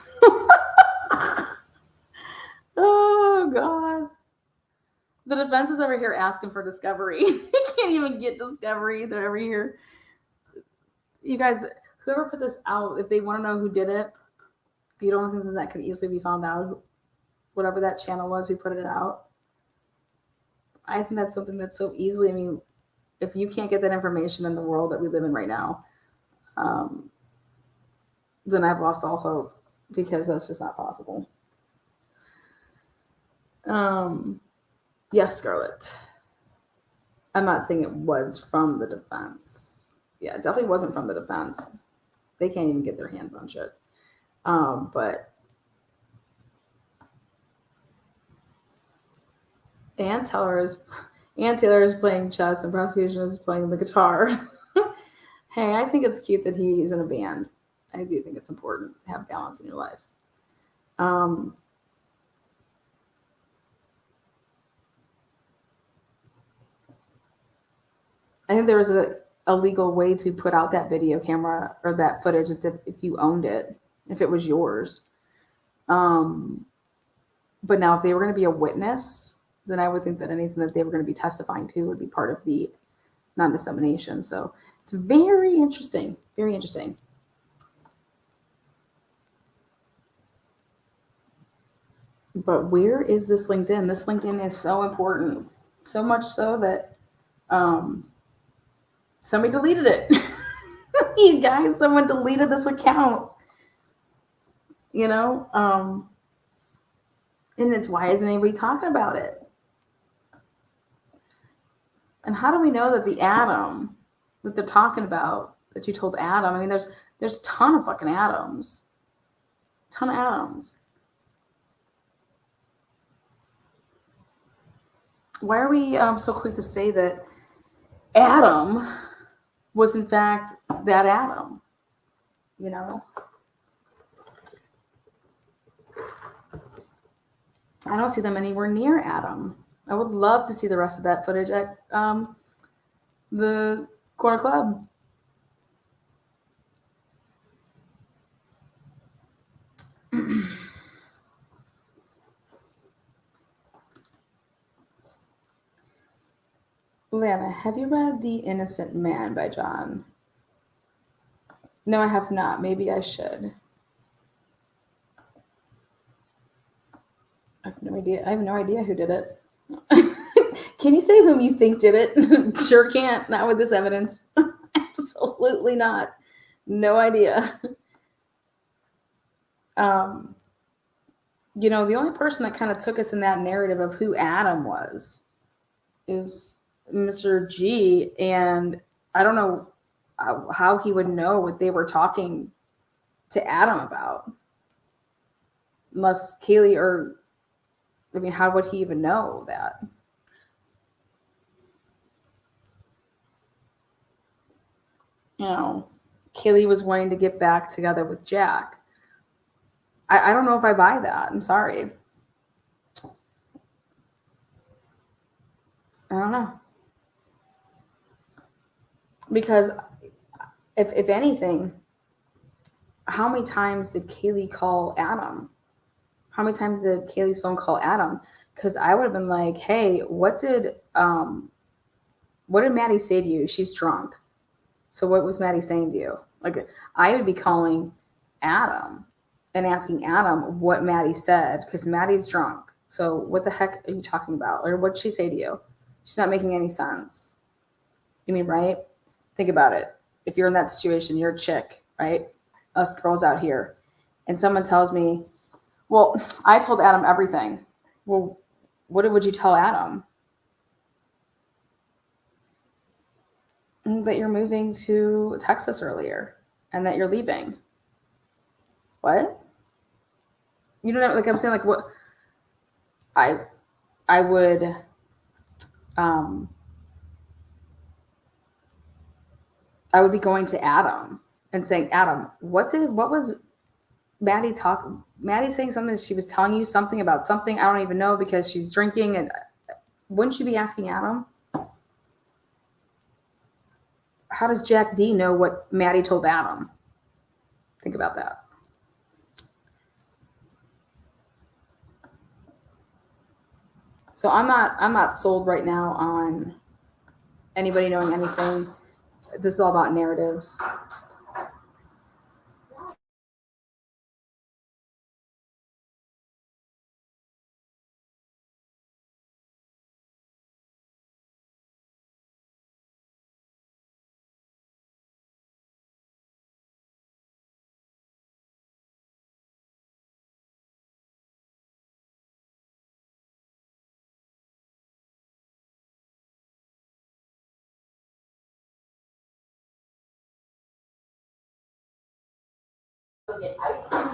Oh, God. The defense is over here asking for discovery. can't even get Discovery. They're over here. You guys, whoever put this out, if they want to know who did it, you don't think that could easily be found out? Whatever that channel was who put it out. I think that's something that's so easily. I mean, if you can't get that information in the world that we live in right now, then I've lost all hope because that's just not possible. Yes, Scarlett. I'm not saying it was from the defense. Yeah, it definitely wasn't from the defense. They can't even get their hands on shit. But Ann Taylor is playing chess and prosecution is playing the guitar. Hey, I think it's cute that he's in a band. I do think it's important to have balance in your life. I think there was a legal way to put out that video camera or that footage. It's if you owned it, if it was yours. But now if they were going to be a witness, then I would think that anything that they were going to be testifying to would be part of the non-dissemination. So it's very interesting. Very interesting. But where is this LinkedIn? This LinkedIn is so important. So much so that somebody deleted it. You guys, someone deleted this account. You know? And it's why isn't anybody talking about it? And how do we know that the Adam that they're talking about, that you told Adam, I mean, there's a ton of fucking Adams. Ton of Adams. Why are we so quick to say that Adam was in fact that Adam? You know? I don't see them anywhere near Adam. I would love to see the rest of that footage at the Corner Club. Lana, have you read The Innocent Man by John? No, I have not. Maybe I should. I have no idea. I have no idea who did it. Can you say whom you think did it? Sure can't. Not with this evidence. Absolutely not. No idea. You know, the only person that kind of took us in that narrative of who Adam was is Mr. G, and I don't know how he would know what they were talking to Adam about. Unless Kaylee or, I mean, how would he even know that? You know, Kaylee was wanting to get back together with Jack. I don't know if I buy that. I'm sorry. I don't know. Because if anything, how many times did Kaylee call Adam? How many times did Kaylee's phone call Adam? Because I would have been like, hey, what did Maddie say to you? She's drunk. So what was Maddie saying to you? Like, I would be calling Adam and asking Adam what Maddie said, because Maddie's drunk. So what the heck are you talking about? Or what did she say to you? She's not making any sense. You mean, right? Think about it. If you're in that situation, you're a chick, right? Us girls out here. And someone tells me, well, I told Adam everything. Well, what would you tell Adam? That you're moving to Texas earlier and that you're leaving. What? You know, like I'm saying, like what I would I would be going to Adam and saying, Adam, what was Maddie saying something, she was telling you something about something I don't even know because she's drinking, and wouldn't you be asking Adam? How does Jack D know what Maddie told Adam? Think about that. So I'm not sold right now on Anybody knowing anything? This is all about narratives.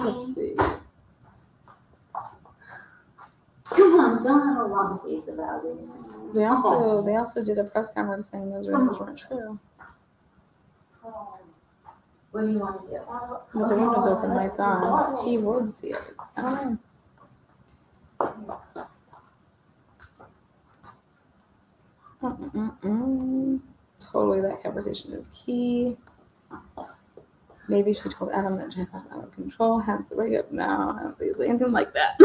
Let's see. Come on, don't have a long face about it. They also did a press conference saying those rumors weren't true. What do you want to do? With the windows open, lights on, he would see it. I don't know. Totally, that conversation is key. Maybe she told Adam that Jeff was out of control, hence the breakup. No, I don't think it's anything like that.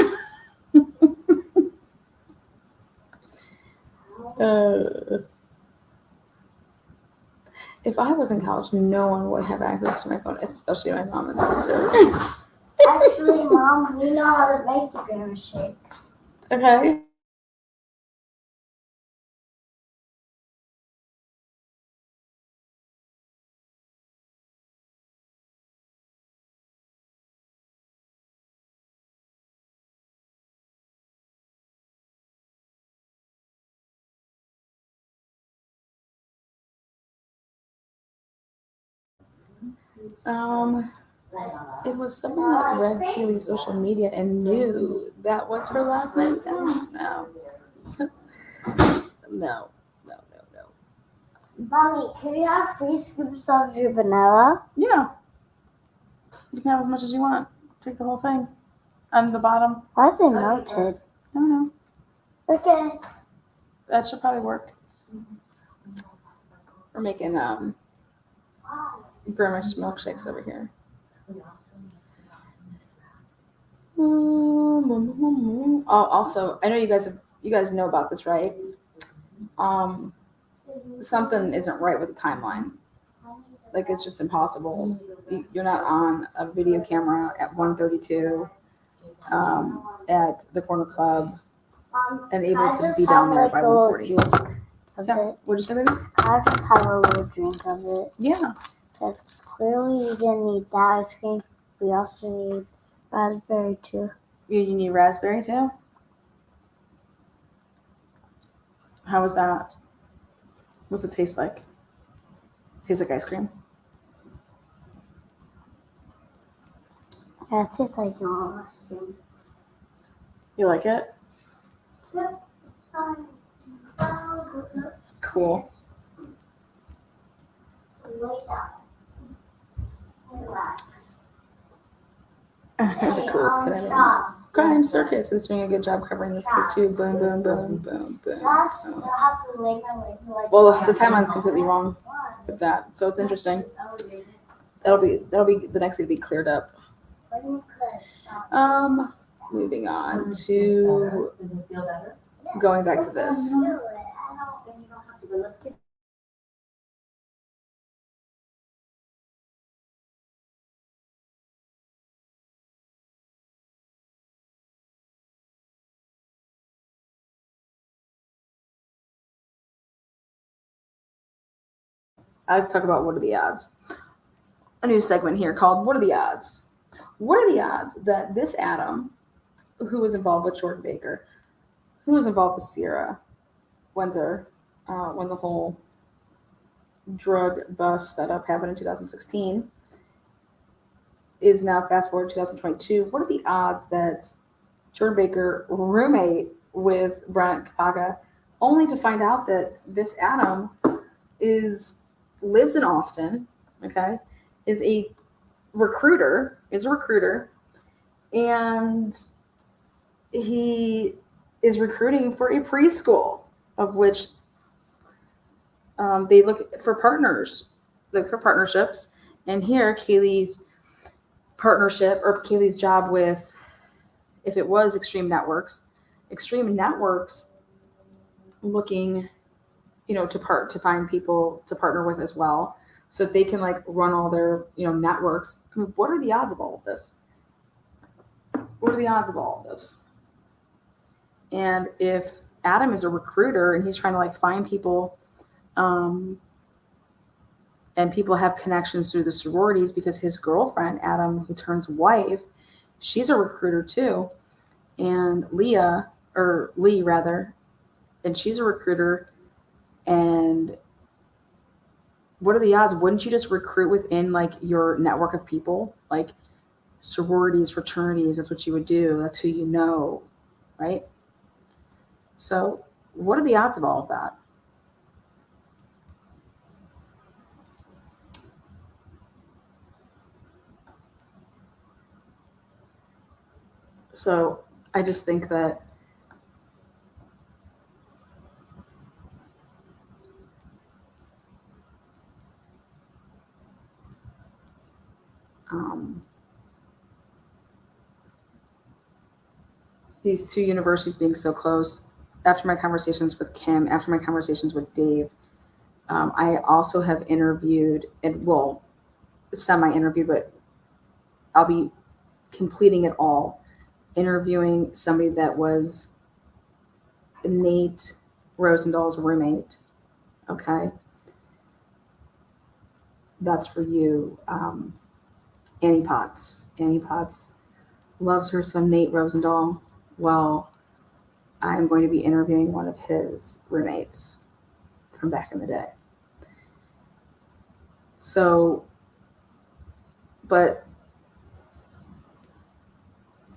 If I was in college, no one would have access to my phone, especially my mom and sister. Actually, Mom, we know how to make the grammar shake. Okay. It was someone that read Kaylee's social media and knew that was her last name. No. Mommy, can you have 3 scoops of your vanilla? Yeah. You can have as much as you want. Take the whole thing. On the bottom. Why is it melted? I don't know. Okay. That should probably work. We're making Grimace milkshakes over here. Oh, also, I know you guys know about this, right? Something isn't right with the timeline. Like, it's just impossible. You're not on a video camera at 1:32 at the corner club and able to be down there by 1:40. Yeah. What'd you say, baby? I just have a little drink of it. Yeah. Because clearly we didn't need that ice cream. We also need raspberry too. You need raspberry too? How was that? What's it taste like? Tastes like ice cream. Yeah, it tastes like normal ice cream. You like it? Yep. Cool. Lay down. Relax. The coolest kid ever. Crime Circus is doing a good job covering this case too. Boom, boom, boom, boom, boom. Just have to lay my leg like. Well, the timeline's completely wrong with that, so it's interesting. That'll be the next thing to be cleared up. Moving on to going back to this. I like to talk about what are the odds. A new segment here called "What are the odds?" What are the odds that this Adam, who was involved with Jordan Baker, who was involved with Sierra Windsor, when the whole drug bust setup happened in 2016, is now fast forward to 2022. What are the odds that Jordan Baker roommate with Brent Kapaga, only to find out that this Adam lives in Austin, okay, is a recruiter, and he is recruiting for a preschool, of which they look for partnerships. And here, Kaylee's partnership, or Kaylee's job with, if it was Extreme Networks looking to find people to partner with as well, so that they can like run all their networks. I mean, what are the odds of all of this? What are the odds of all of this? And if Adam is a recruiter and he's trying to like find people, and people have connections through the sororities, because his girlfriend, Adam, who turns wife, she's a recruiter too. And Lee rather, and she's a recruiter. And what are the odds? Wouldn't you just recruit within like your network of people? Like sororities, fraternities, that's what you would do. That's who you know, right? So what are the odds of all of that? So I just think that these two universities being so close, after my conversations with Kim, after my conversations with Dave, I also have interviewed, and well, semi-interview, but I'll be completing it all, interviewing somebody that was Nate Rosendahl's roommate. Okay, that's for you, Annie Potts. Annie Potts loves her some Nate Rosendahl. Well, I'm going to be interviewing one of his roommates from back in the day. So, but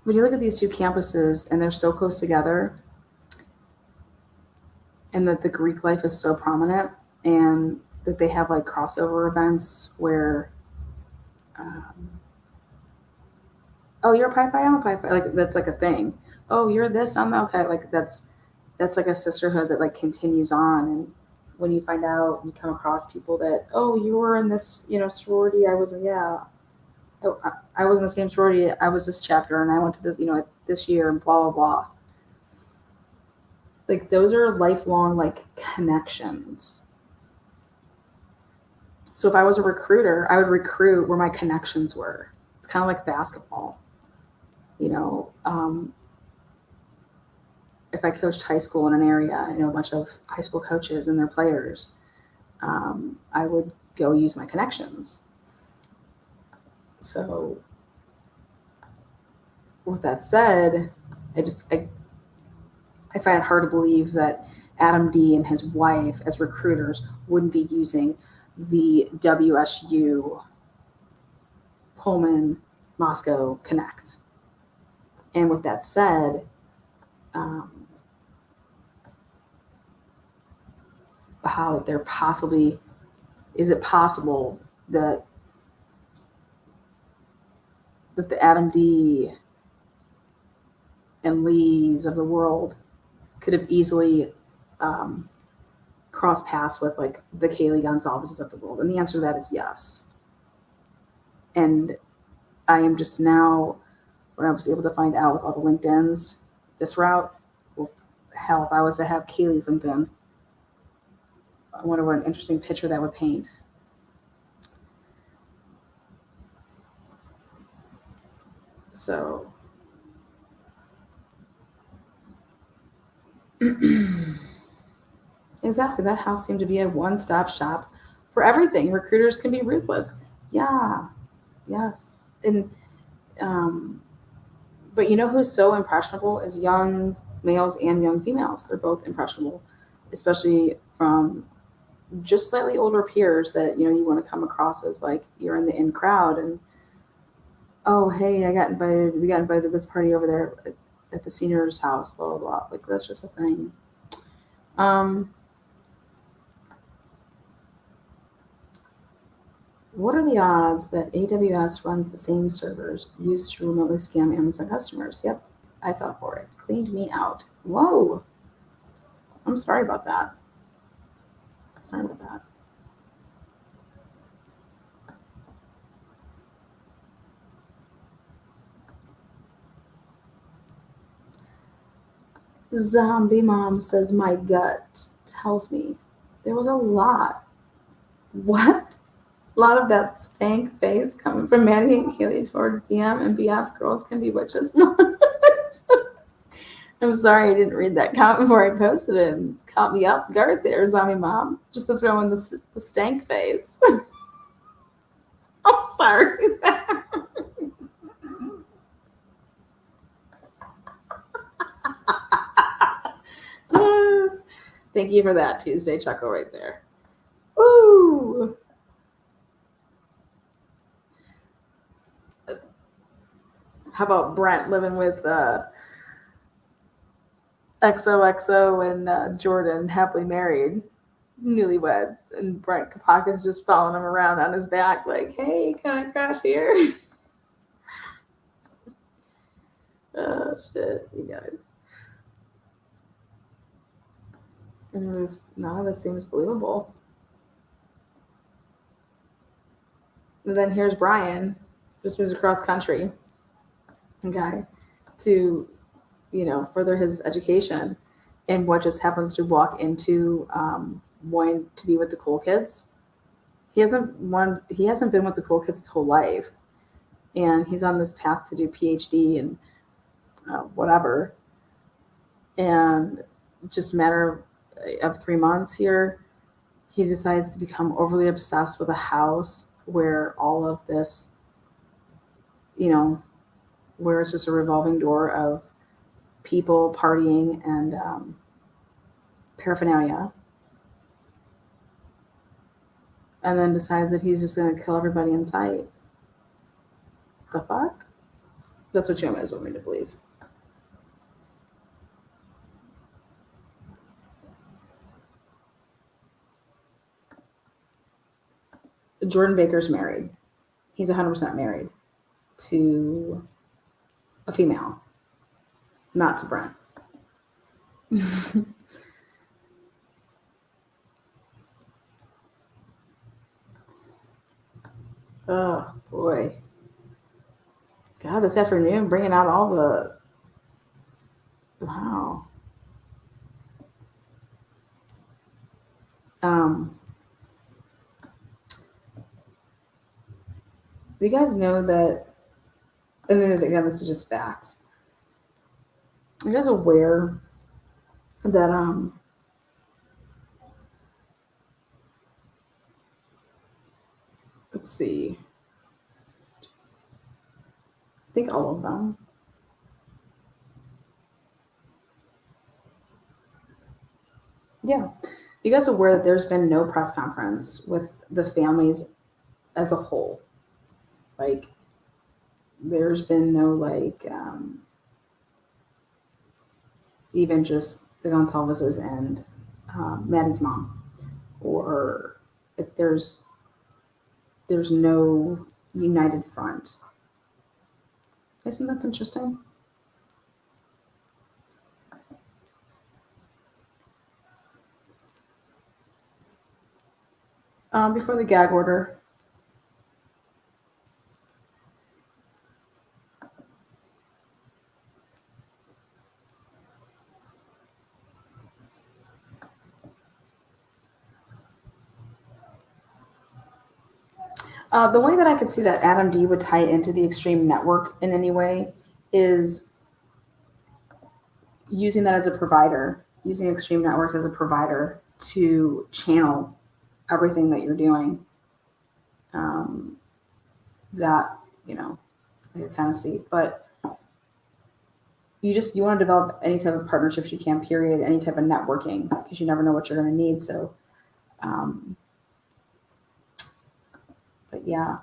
when you look at these two campuses and they're so close together, and that the Greek life is so prominent, and that they have like crossover events where, oh, you're a Pi Phi, I'm a Pi Phi, like that's like a thing. Oh, you're this, I'm okay. Like that's like a sisterhood that like continues on. And when you find out, you come across people that, oh, you were in this sorority, I was, yeah, oh, I was in the same sorority, I was this chapter, and I went to this this year, and blah blah blah. Like those are lifelong like connections. So if I was a recruiter, I would recruit where my connections were. It's kind of like basketball, you know. If I coached high school in an area, I know a bunch of high school coaches and their players. I would go use my connections. So, with that said, I find it hard to believe that Adam D and his wife, as recruiters, wouldn't be using the WSU Pullman Moscow Connect. And with that said, how there possibly is it possible that the Adam D and Lees of the world could have easily crossed paths with like the Kaylee Gonzalez's of the world? And the answer to that is yes. And I am just now, when I was able to find out with all the LinkedIn's, this route, well, hell, if I was to have Kaylee's LinkedIn, I wonder what an interesting picture that would paint. So, exactly, that house seemed to be a one-stop shop for everything. Recruiters can be ruthless. Yeah, yes. And, but you know who's so impressionable is young males and young females. They're both impressionable, especially from just slightly older peers that you want to come across as like you're in the in crowd, and oh hey, we got invited to this party over there at the senior's house, blah blah blah. Like that's just a thing. What are the odds that AWS runs the same servers used to remotely scam Amazon customers? Yep, I fell for it. Cleaned me out. Whoa, I'm sorry about that. Sorry about that. Zombie Mom says, my gut tells me There was a lot. What? A lot of that stank face coming from Maddie and Kaylee towards DM and BF girls can be witches. I'm sorry I didn't read that comment before I posted it and caught me off guard there, Zombie Mom. Just to throw in the stank face. I'm sorry. Thank you for that Tuesday chuckle right there. Woo! How about Brent living with XOXO and Jordan, happily married, newlyweds, and Brent Kapaka's just following him around on his back like, hey, can I crash here? Oh, shit, you guys. And none of this seems believable. And then here's Brian, just moves across country, okay, to, further his education, and what just happens to walk into wanting to be with the cool kids. He hasn't been with the cool kids his whole life, and he's on this path to do PhD and whatever. And just a matter of 3 months here, he decides to become overly obsessed with a house where all of this, where it's just a revolving door of people partying and paraphernalia, and then decides that he's just going to kill everybody in sight. The fuck? That's what you guys want me to believe. Jordan Baker's married. He's 100% married to a female, not to Brent. Oh, boy. God, this afternoon, bringing out all the... Wow. Do you guys know that, and then again, this is just facts. Are you guys aware that, let's see, I think all of them. Yeah. You guys are aware that there's been no press conference with the families as a whole? Like, there's been no, even just the Gonsalveses and Maddie's mom, or if there's no united front. Isn't that interesting? Before the gag order, the way that I could see that Adam D would tie into the Extreme Network in any way is using that as a provider, using Extreme Networks as a provider to channel everything that you're doing. That, I could kind of see. But you want to develop any type of partnerships you can, period, any type of networking, because you never know what you're going to need. So, but yeah,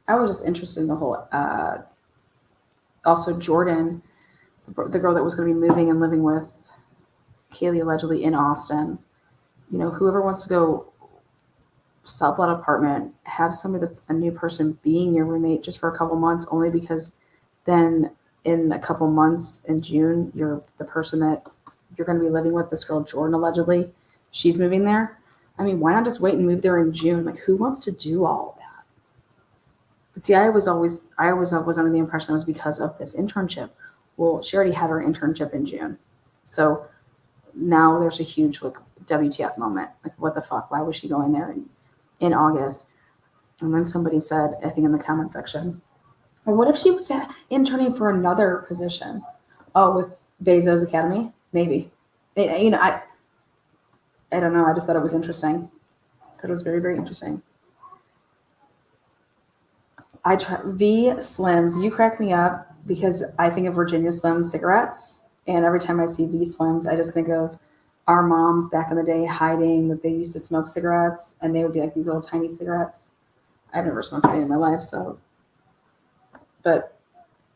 I was just interested in the whole, also Jordan, the girl that was going to be moving and living with Kaylee allegedly in Austin. Whoever wants to go sublet apartment, have somebody that's a new person being your roommate just for a couple months, only because then in a couple months in June, you're the person that you're going to be living with, this girl Jordan allegedly, she's moving there. I mean, why not just wait and move there in June? Like, who wants to do all of that? But see, I was always under the impression it was because of this internship. Well, she already had her internship in June. So now there's a huge WTF moment. Like, what the fuck? Why was she going there in August? And then somebody said, I think in the comment section, well, what if she was interning for another position? Oh, with Bezos Academy? Maybe. I don't know. I just thought it was interesting. It was very, very interesting. I try V Slims. You crack me up because I think of Virginia Slim cigarettes, and every time I see V Slims, I just think of our moms back in the day hiding that they used to smoke cigarettes, and they would be like these little tiny cigarettes. I've never smoked a day in my life, but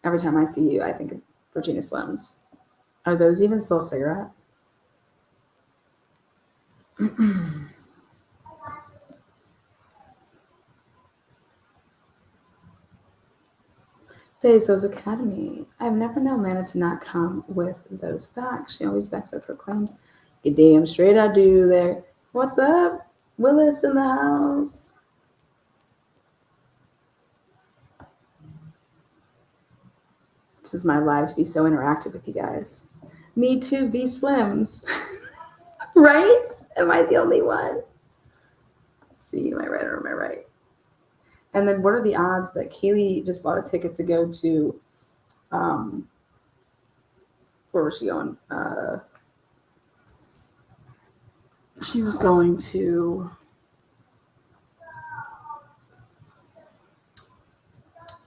every time I see you, I think of Virginia Slims. Are those even still a cigarette? Bezos Academy. I've never known Lana to not come with those facts. She always backs up her claims. You damn straight I do there. What's up? Willis in the house. This is my live to be so interactive with you guys. Me too, V Slims. Right? Am I the only one? Let's see, am I right or am I right? And then what are the odds that Kaylee just bought a ticket to go to, where was she going? She was going to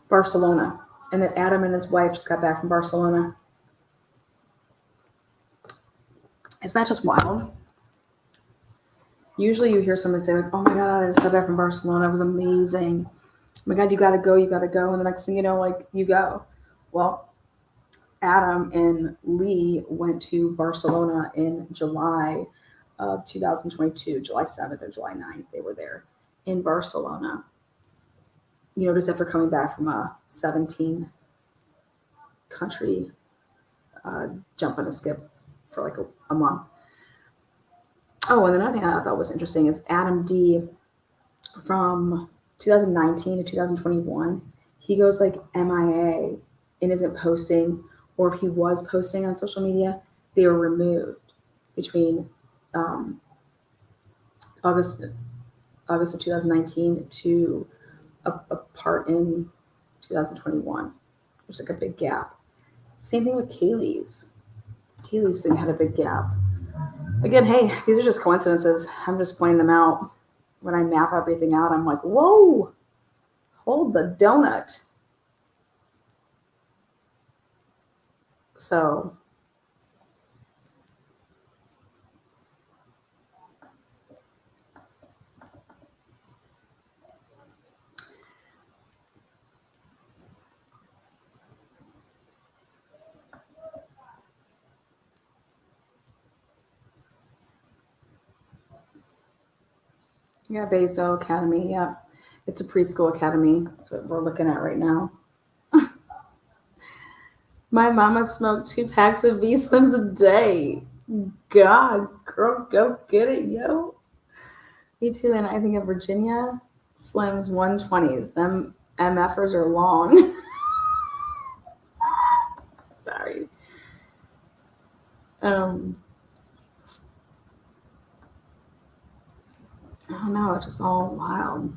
Barcelona. And that Adam and his wife just got back from Barcelona. Isn't that just wild? Usually you hear someone say, like, oh my God, I just got back from Barcelona. It was amazing. Oh my God, you got to go. And the next thing you know, like, you go. Well, Adam and Lee went to Barcelona in July of 2022, July 7th or July 9th. They were there in Barcelona. Just after coming back from a 17 country jump and a skip for like a month. Oh, and another thing I thought was interesting is Adam D from 2019 to 2021, he goes like MIA and isn't posting, or if he was posting on social media, they were removed between August of 2019 to a part in 2021. There's like a big gap. Same thing with Kaylee's. Kaylee's thing had a big gap. Again, hey, these are just coincidences. I'm just pointing them out. When I map everything out, I'm like, whoa, hold the donut. So, yeah, Bezos Academy. Yeah, it's a preschool academy. That's what we're looking at right now. My mama smoked 2 packs of V Slims a day. God, girl, go get it, yo. Me too, and I think of Virginia Slims 120s. Them MFers are long. Sorry. I don't know, it's just all wild.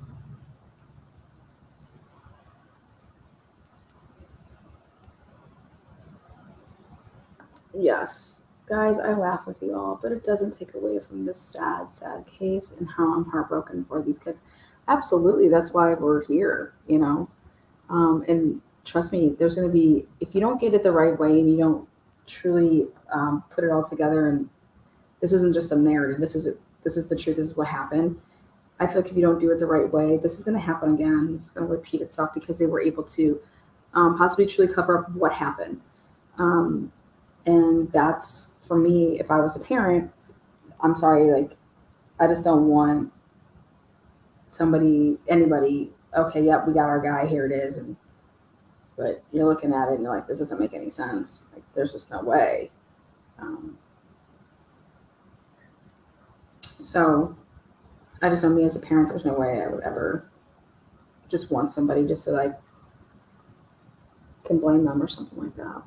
Yes, guys, I laugh with you all, but it doesn't take away from this sad, sad case and how I'm heartbroken for these kids. Absolutely, that's why we're here, and trust me, there's going to be, if you don't get it the right way and you don't truly put it all together, and this isn't just a narrative, this is the truth, this is what happened. I feel like if you don't do it the right way, this is going to happen again. This is going to repeat itself because they were able to possibly truly cover up what happened. And that's, for me, if I was a parent, I'm sorry, like, I just don't want anybody, okay, yep, we got our guy, here it is. But you're looking at it and you're like, this doesn't make any sense. Like, there's just no way. So I just know, me as a parent, there's no way I would ever just want somebody just so I can blame them or something like that.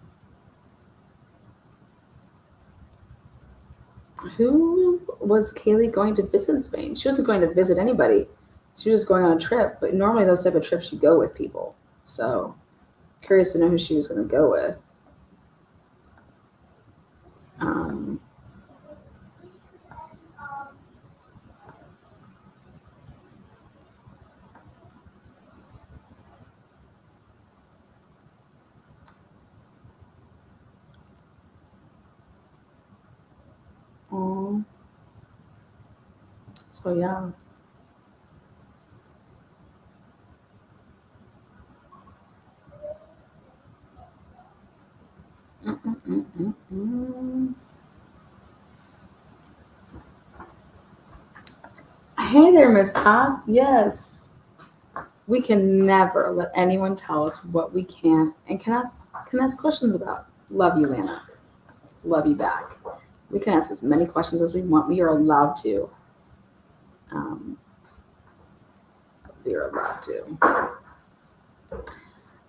Who was Kaylee going to visit in Spain? She wasn't going to visit anybody. She was going on a trip, but normally those type of trips you go with people. So curious to know who she was going to go with. Um, um, so yeah. Mm-mm-mm-mm-mm. Hey there, Miss Potts. Yes, we can never let anyone tell us what we can and can ask questions about. Love you, Lana. Love you back. We can ask as many questions as we want. We are allowed to. Um, we are allowed to.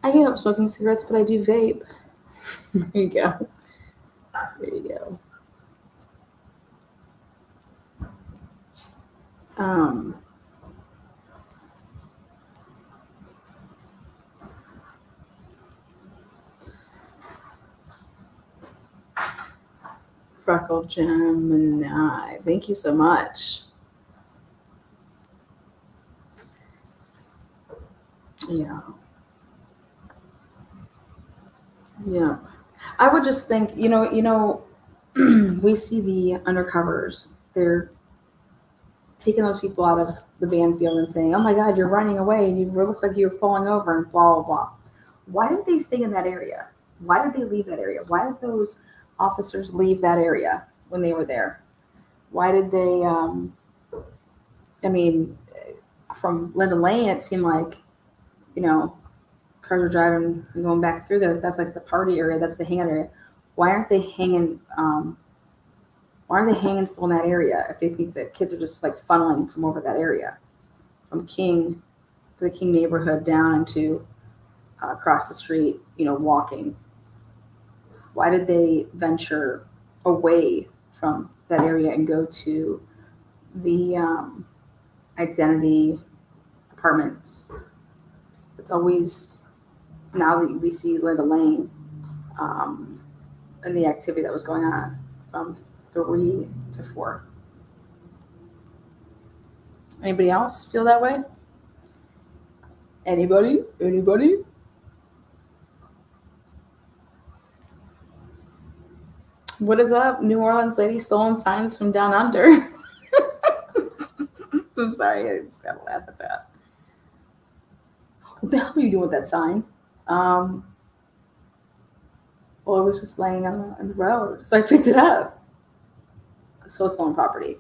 I gave up smoking cigarettes, but I do vape. There you go. There you go. Um, Freckle Gemini. Thank you so much. Yeah. Yeah. I would just think, we see the undercovers. They're taking those people out of the van field and saying, "Oh my God, you're running away, and you look like you're falling over," and blah blah blah. Why did they stay in that area? Why did they leave that area? Why did those officers leave that area when they were there? Why did they? I mean, from Linda Lane, it seemed like you know cars were driving and going back through there. That's like the party area. That's the hangout area. Why aren't they hanging? Why are they hanging still in that area if they think that kids are just like funneling from over that area, from the King neighborhood down into across the street, walking? Why did they venture away from that area and go to the identity apartments? It's always now that we see Linda Lane um, and the activity that was going on from 3 to 4. Anybody else feel that way? Anybody? Anybody? What is up? New Orleans lady stolen signs from down under. I'm sorry, I just gotta laugh at that. What the hell are you doing with that sign? Um, well, it was just laying on the road, so I picked it up. So stolen property.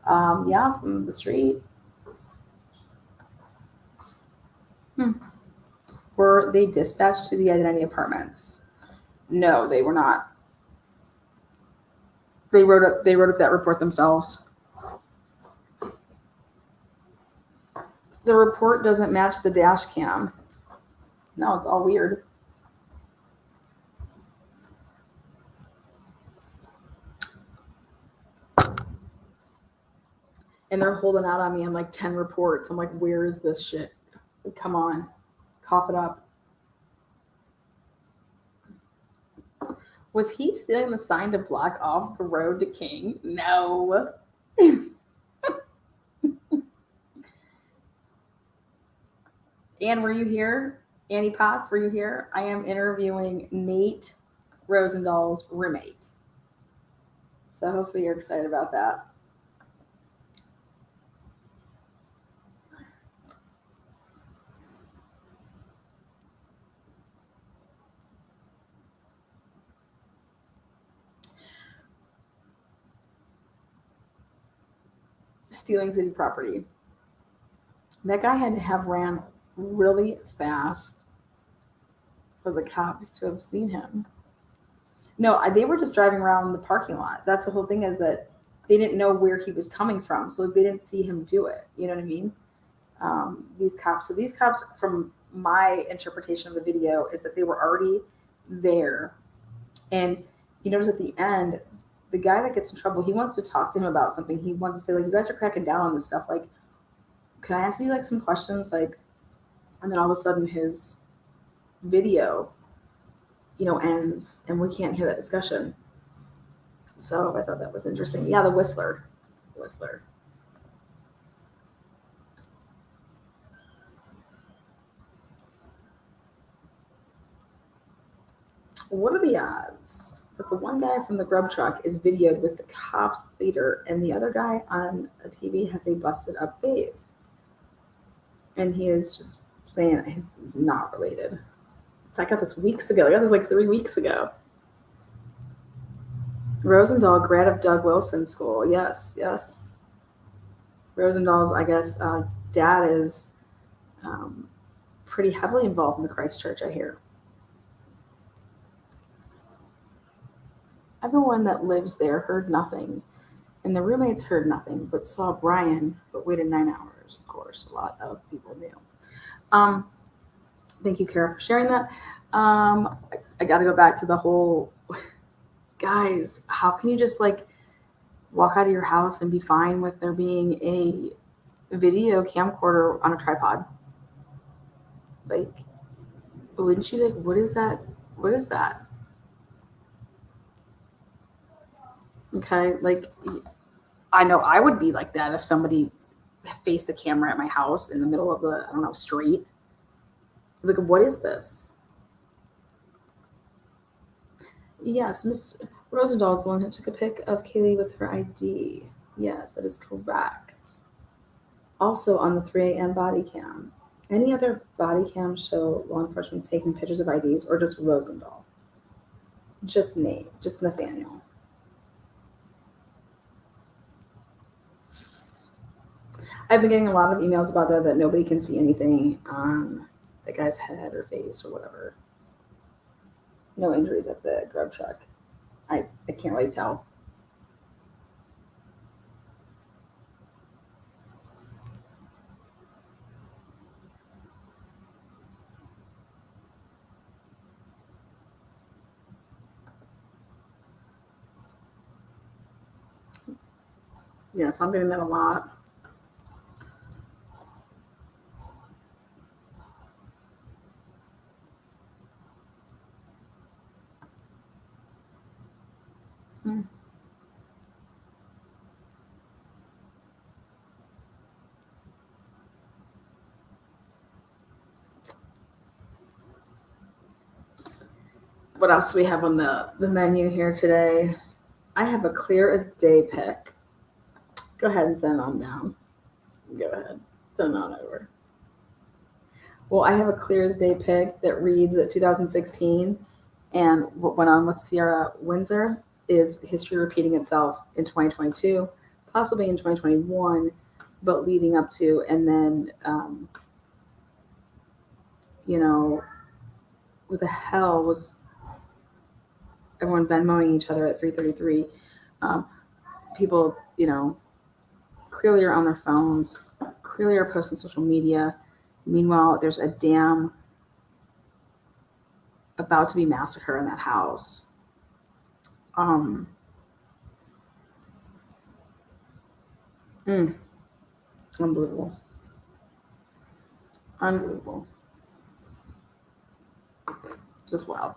Yeah, from the street. Hmm. Were they dispatched to the identity apartments? No, they were not. They wrote up that report themselves. The report doesn't match the dash cam. No, it's all weird. And they're holding out on me. I'm like 10 reports. I'm like, where is this shit? Come on, cough it up. Was he stealing the sign to block off the road to King? No. Anne, were you here? Annie Potts, were you here? I am interviewing Nate Rosendal's roommate. So hopefully you're excited about that. Stealing city property. That guy had to have ran really fast for the cops to have seen him. No, they were just driving around the parking lot. That's the whole thing, is that they didn't know where he was coming from, so they didn't see him do it. You know what I mean? These cops. So these cops, from my interpretation of the video, is that they were already there, and you notice at the end the guy that gets in trouble, he wants to talk to him about something. He wants to say, like, you guys are cracking down on this stuff. Like, can I ask you, like, some questions? Like, and then all of a sudden his video, ends and we can't hear that discussion. So I thought that was interesting. Yeah, the Whistler. Whistler. What are the odds that the one guy from the grub truck is videoed with the cops later and the other guy on a TV has a busted up face? And he is just saying this is not related. So I got this weeks ago. I got this like 3 weeks ago. Rosendahl, grad of Doug Wilson School. Yes, yes. Rosendahl's, I guess, dad is pretty heavily involved in the Christ Church, I hear. Everyone that lives there heard nothing, and the roommates heard nothing, but saw Brian, but waited 9 hours, of course. A lot of people knew. Thank you, Kara, for sharing that. I got to go back to the whole, guys, how can you just like walk out of your house and be fine with there being a video camcorder on a tripod? Like, wouldn't you like, what is that? What is that? Okay, like, I know I would be like that if somebody faced the camera at my house in the middle of the, I don't know, street. Like, what is this? Yes, Miss Rosendahl is the one who took a pic of Kaylee with her ID. Yes, that is correct. Also on the 3 a.m. body cam. Any other body cam show law enforcement taking pictures of IDs or just Rosendahl? Just Nate, just Nathaniel. I've been getting a lot of emails about that nobody can see anything on the guy's head or face or whatever. No injuries at the grub truck. I can't really tell. Yeah, so I'm getting that a lot. What else do we have on the menu here today? I have a clear as day pick. Go ahead and send it on down. Go ahead. Send it on over. Well, I have a clear as day pick that reads at 2016, and what went on with Sierra Windsor is history repeating itself in 2022, possibly in 2021, but leading up to, and then, what the hell was everyone Venmoing each other at 3:33? People, clearly are on their phones, clearly are posting social media. Meanwhile, there's a dam about to be massacred in that house. Unbelievable. Unbelievable. Just wow.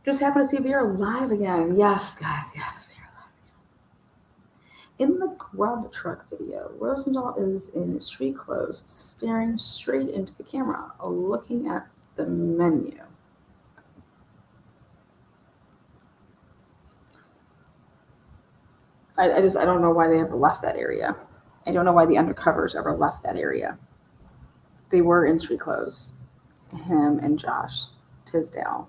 Just happen to see Vera live again. Yes, guys, yes, Vera live again. In the grub truck video, Rosendahl is in street clothes, staring straight into the camera, looking at the menu. I don't know why they ever left that area. I don't know why the undercovers ever left that area. They were in street clothes, him and Josh Tisdale.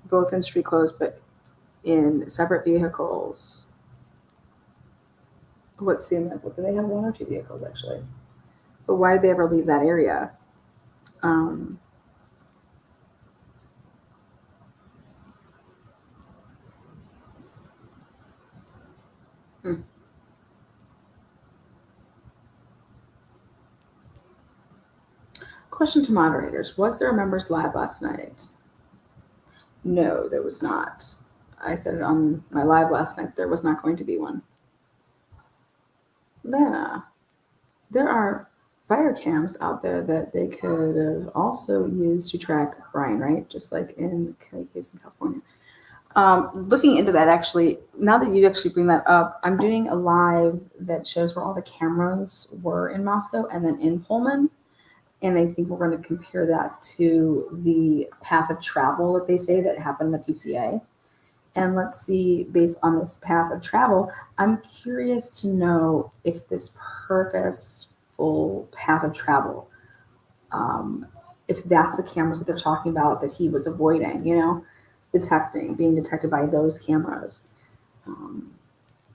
Both in street clothes, but in separate vehicles. What seemed like, do they have 1 or 2 vehicles actually? But why did they ever leave that area? Question to moderators. Was there a members lab last night? No, there was not. I said it on my live last night. There was not going to be one. Then there are fire cams out there that they could have also used to track Brian, right? Just like in the case in California. Looking into that, actually, now that you actually bring that up, I'm doing a live that shows where all the cameras were in Moscow and then in Pullman. And I think we're going to compare that to the path of travel that they say that happened in the PCA. And let's see, based on this path of travel, I'm curious to know if this purposeful path of travel, if that's the cameras that they're talking about that he was avoiding, being detected by those cameras.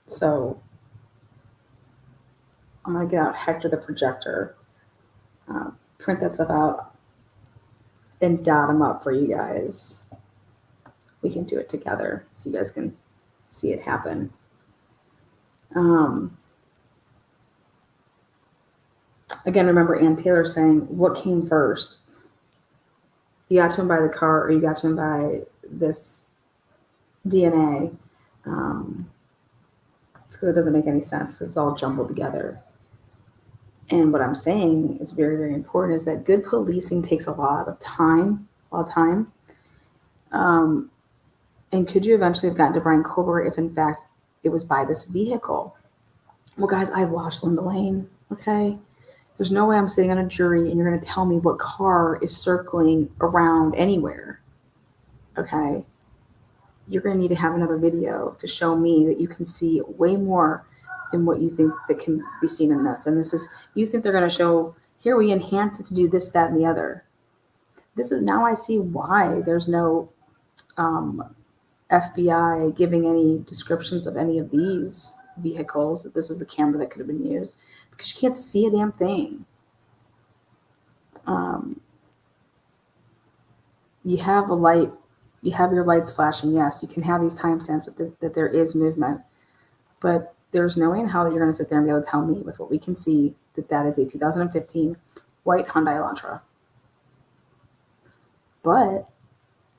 So I'm going to get out Hector the projector, print that stuff out, and dot them up for you guys. We can do it together so you guys can see it happen. Again, remember Ann Taylor saying, what came first? You got to him by the car or you got to him by this DNA? It's because it doesn't make any sense. It's all jumbled together. And what I'm saying is very, very important is that good policing takes a lot of time. And could you eventually have gotten to Brian Kober if, in fact, it was by this vehicle? Well, guys, I've watched Linda Lane, okay? There's no way I'm sitting on a jury and you're going to tell me what car is circling around anywhere, okay? You're going to need to have another video to show me that you can see way more than what you think that can be seen in this. And this is, you think they're going to show, here we enhance it to do this, that, and the other. This is, now I see why there's no FBI giving any descriptions of any of these vehicles. This is the camera that could have been used because you can't see a damn thing. You have a light, you have your lights flashing. Yes, you can have these timestamps that there is movement, but there's no way in hell that you're going to sit there and be able to tell me with what we can see that is a 2015 white Hyundai Elantra. But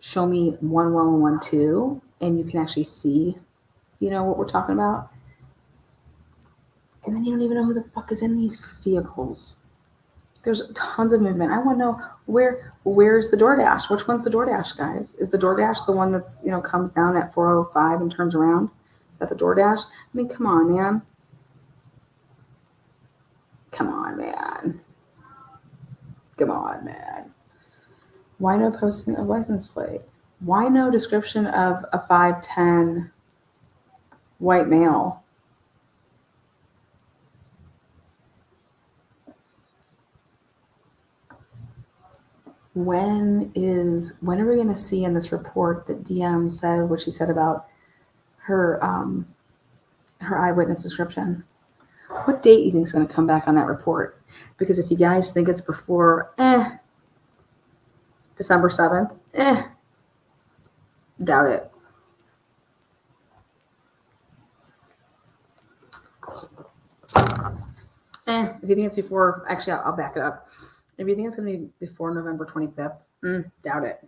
show me 11112 and you can actually see, what we're talking about. And then you don't even know who the fuck is in these vehicles. There's tons of movement. I want to know where's the DoorDash? Which one's the DoorDash, guys? Is the DoorDash the one that's, comes down at 4:05 and turns around? Is that the DoorDash? I mean, come on, man. Come on, man. Why no posting of license plate? Why no description of a 5'10" white male? When are we going to see in this report that DM said what she said about her eyewitness description? What date do you think is going to come back on that report? Because if you guys think it's before December 7th, doubt it. If you think it's before, actually, I'll back it up. If you think it's going to be before November 25th, doubt it.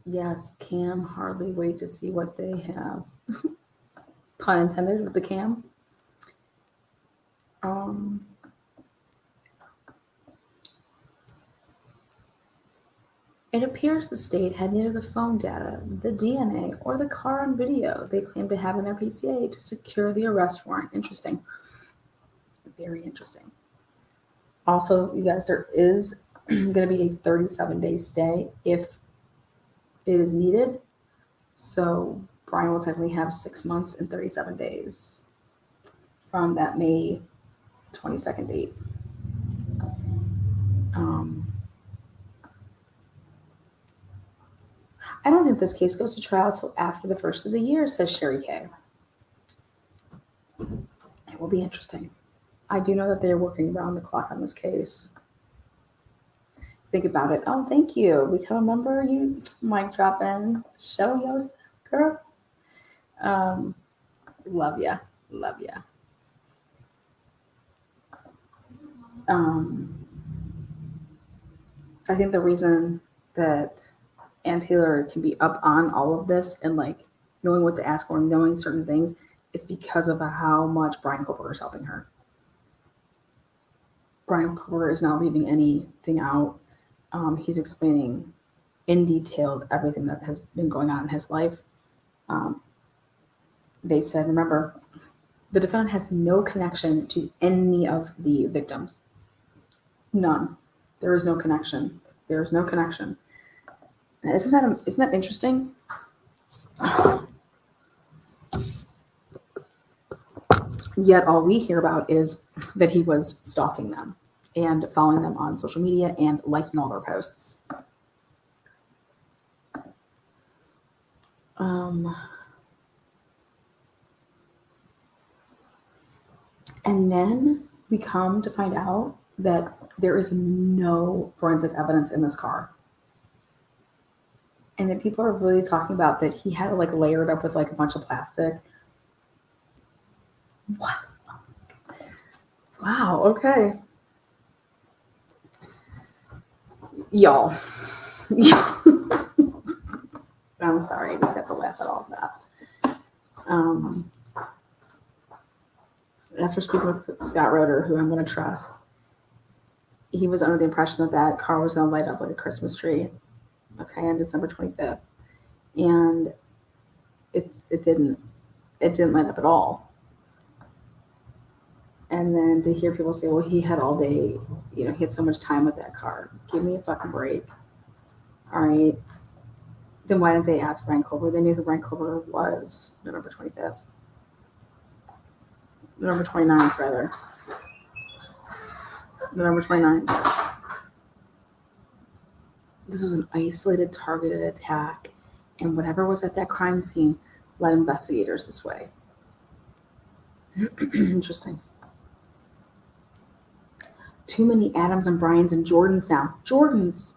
Yes, Cam, hardly wait to see what they have. Pun intended with the Cam. It appears the state had neither the phone data, the DNA, or the car on video they claim to have in their PCA to secure the arrest warrant. Interesting. Very interesting. Also, you guys, there is going to be a 37-day stay if it is needed. So Brian will technically have 6 months and 37 days from that May 22nd date. I don't think this case goes to trial until after the first of the year, says Sherry Kay. It will be interesting. I do know that they're working around the clock on this case. Think about it. Oh, thank you. Become a member. You mic drop in. Show yourself, girl. Love ya. I think the reason that Ann Taylor can be up on all of this and like knowing what to ask for and knowing certain things, it's because of how much Brian Kober is helping her. Brian Kober is not leaving anything out. He's explaining in detail everything that has been going on in his life. They said, remember, the defendant has no connection to any of the victims. None. There is no connection. There is no connection. Isn't that interesting? Yet all we hear about is that he was stalking them and following them on social media and liking all their posts. And then we come to find out that there is no forensic evidence in this car. And that people are really talking about that he had to like layer it up with like a bunch of plastic. What? Wow, okay. Y'all. I'm sorry, I just have to laugh at all of that. After speaking with Scott Roeder, who I'm going to trust, he was under the impression that that car was going to light up like a Christmas tree, okay, on December 25th. And it didn't light up at all. And then to hear people say, well, he had all day, he had so much time with that car. Give me a fucking break. All right. Then why didn't they ask Brian Kober? They knew who Brian Kober was November 25th. November 29th, rather. November 29th. This was an isolated, targeted attack. And whatever was at that crime scene led investigators this way. Interesting. Too many Adams and Bryans and Jordans now. Jordans.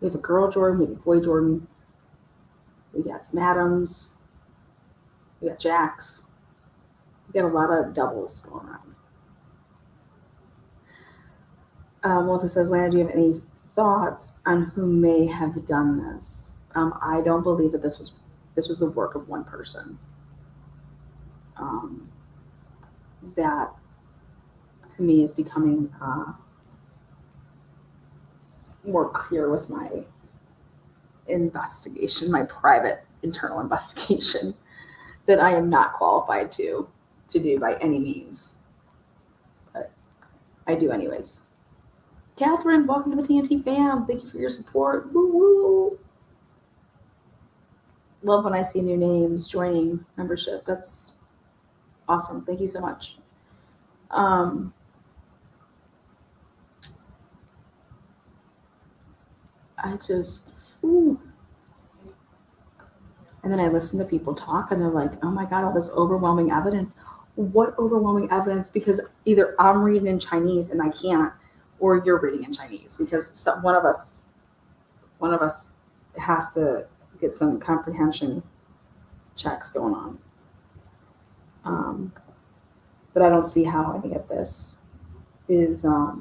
We have a girl Jordan, we have a boy Jordan. We got some Adams. We got Jacks. We got a lot of doubles going around. Melissa says, Lana, do you have any thoughts on who may have done this? I don't believe that this was the work of one person. That to me is becoming more clear with my investigation, my private internal investigation, that I am not qualified to do by any means. But I do anyways. Catherine, welcome to the TNT fam. Thank you for your support. Woo woo. Love when I see new names joining membership. That's awesome. Thank you so much. And then I listen to people talk and they're like, oh my God, all this overwhelming evidence. What overwhelming evidence? Because either I'm reading in Chinese and I can't, or you're reading in Chinese, because one of us has to get some comprehension checks going on. But I don't see how any of this is, I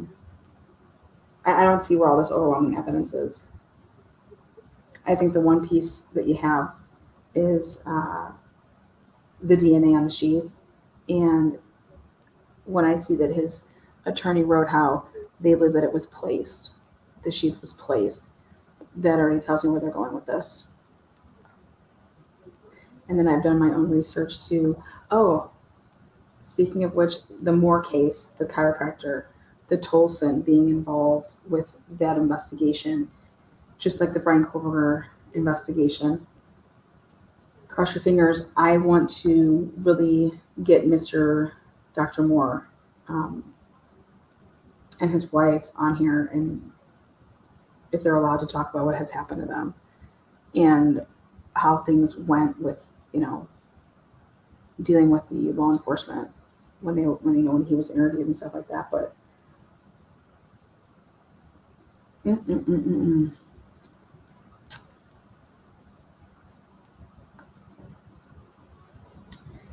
don't see where all this overwhelming evidence is. I think the one piece that you have is the DNA on the sheath. And when I see that his attorney wrote how they believe that it was placed, the sheath was placed, that already tells me where they're going with this. And then I've done my own research too. Oh, speaking of which, the Moore case, the chiropractor, the Tolson being involved with that investigation, just like the Brian Kober investigation. Cross your fingers. I want to really get Mr. Dr. Moore and his wife on here, and if they're allowed to talk about what has happened to them and how things went with, dealing with the law enforcement when he was interviewed and stuff like that. But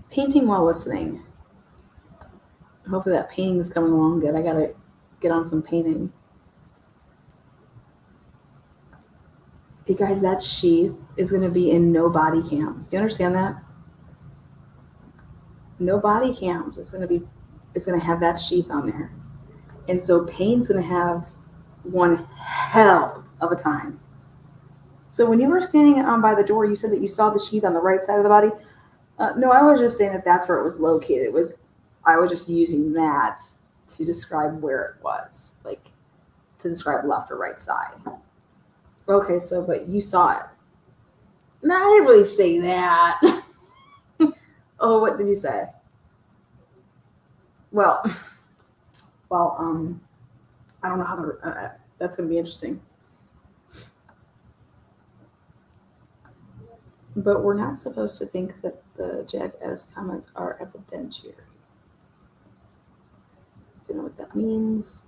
painting while listening. Hopefully that painting is coming along good. I gotta get on some painting. You guys, that sheath is going to be in no body cams. Do you understand that? No body cams. It's going to have that sheath on there. And so Payne's going to have one hell of a time. So when you were standing by the door, you said that you saw the sheath on the right side of the body. No, I was just saying that that's where it was located. I was just using that to describe where it was, like to describe left or right side. Okay, so but you saw it. No, I didn't really say that. Oh, what did you say? Well, I don't know how to. That's going to be interesting. But we're not supposed to think that the jackass comments are evidentiary. Do you know what that means?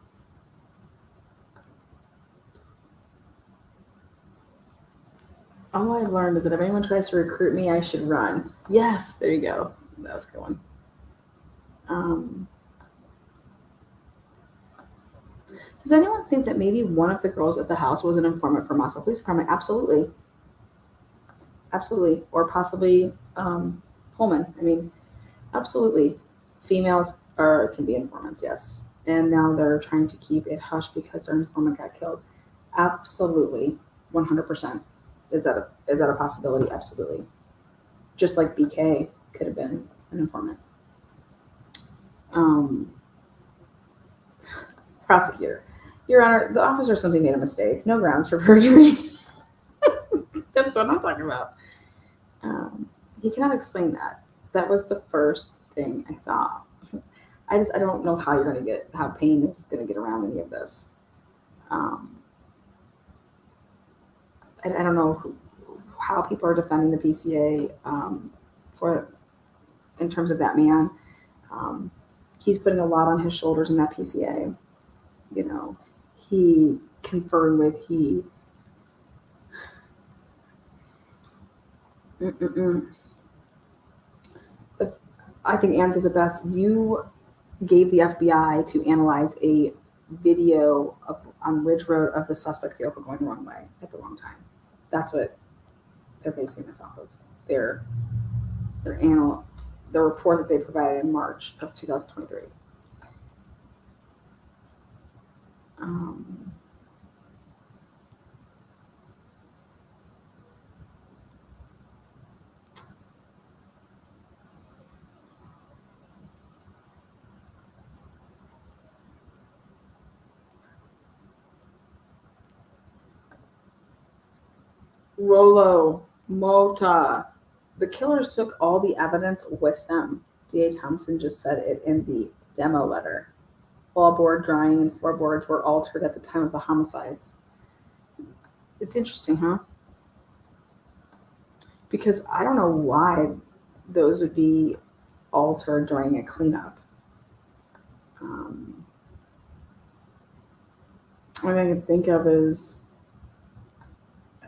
All I've learned is that if anyone tries to recruit me, I should run. Yes, there you go. That was a good one. Does anyone think that maybe one of the girls at the house was an informant for Moscow Police Department? Absolutely. Absolutely. Or possibly Pullman. I mean, absolutely. Females can be informants, yes. And now they're trying to keep it hush because their informant got killed. Absolutely. 100%. Is that a possibility? Absolutely. Just like BK could have been an informant. Prosecutor. Your Honor, the officer simply made a mistake. No grounds for perjury. That's what I'm talking about. He cannot explain that. That was the first thing I saw. I don't know how how Payne is going to get around any of this. I don't know how people are defending the PCA in terms of that man. He's putting a lot on his shoulders in that PCA. You know, he conferred with But I think Ann says it best. You gave the FBI to analyze a video on Ridge Road of the suspect vehicle going the wrong way at the wrong time. That's what they're basing this off of. The report that they provided in March of 2023. Rolo Mota. The killers took all the evidence with them. D.A. Thompson just said it in the demo letter. Wallboard, drying, and floorboards were altered at the time of the homicides. It's interesting, huh? Because I don't know why those would be altered during a cleanup. What I can think of is,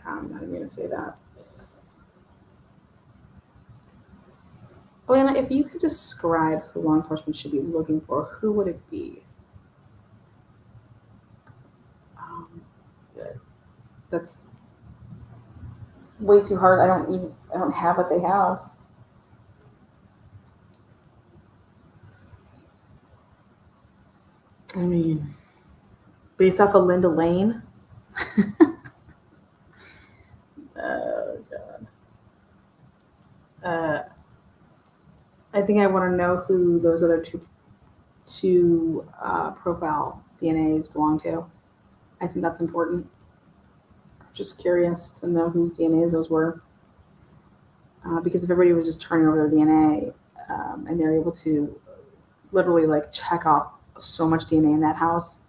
I'm not even going to say that. Alana, if you could describe who law enforcement should be looking for, who would it be? That's way too hard. I don't have what they have. I mean, based off of Linda Lane. Oh God. I think I want to know who those other two profile DNAs belong to. I think that's important. Just curious to know whose DNAs those were. Because if everybody was just turning over their DNA and they're able to literally like check off so much DNA in that house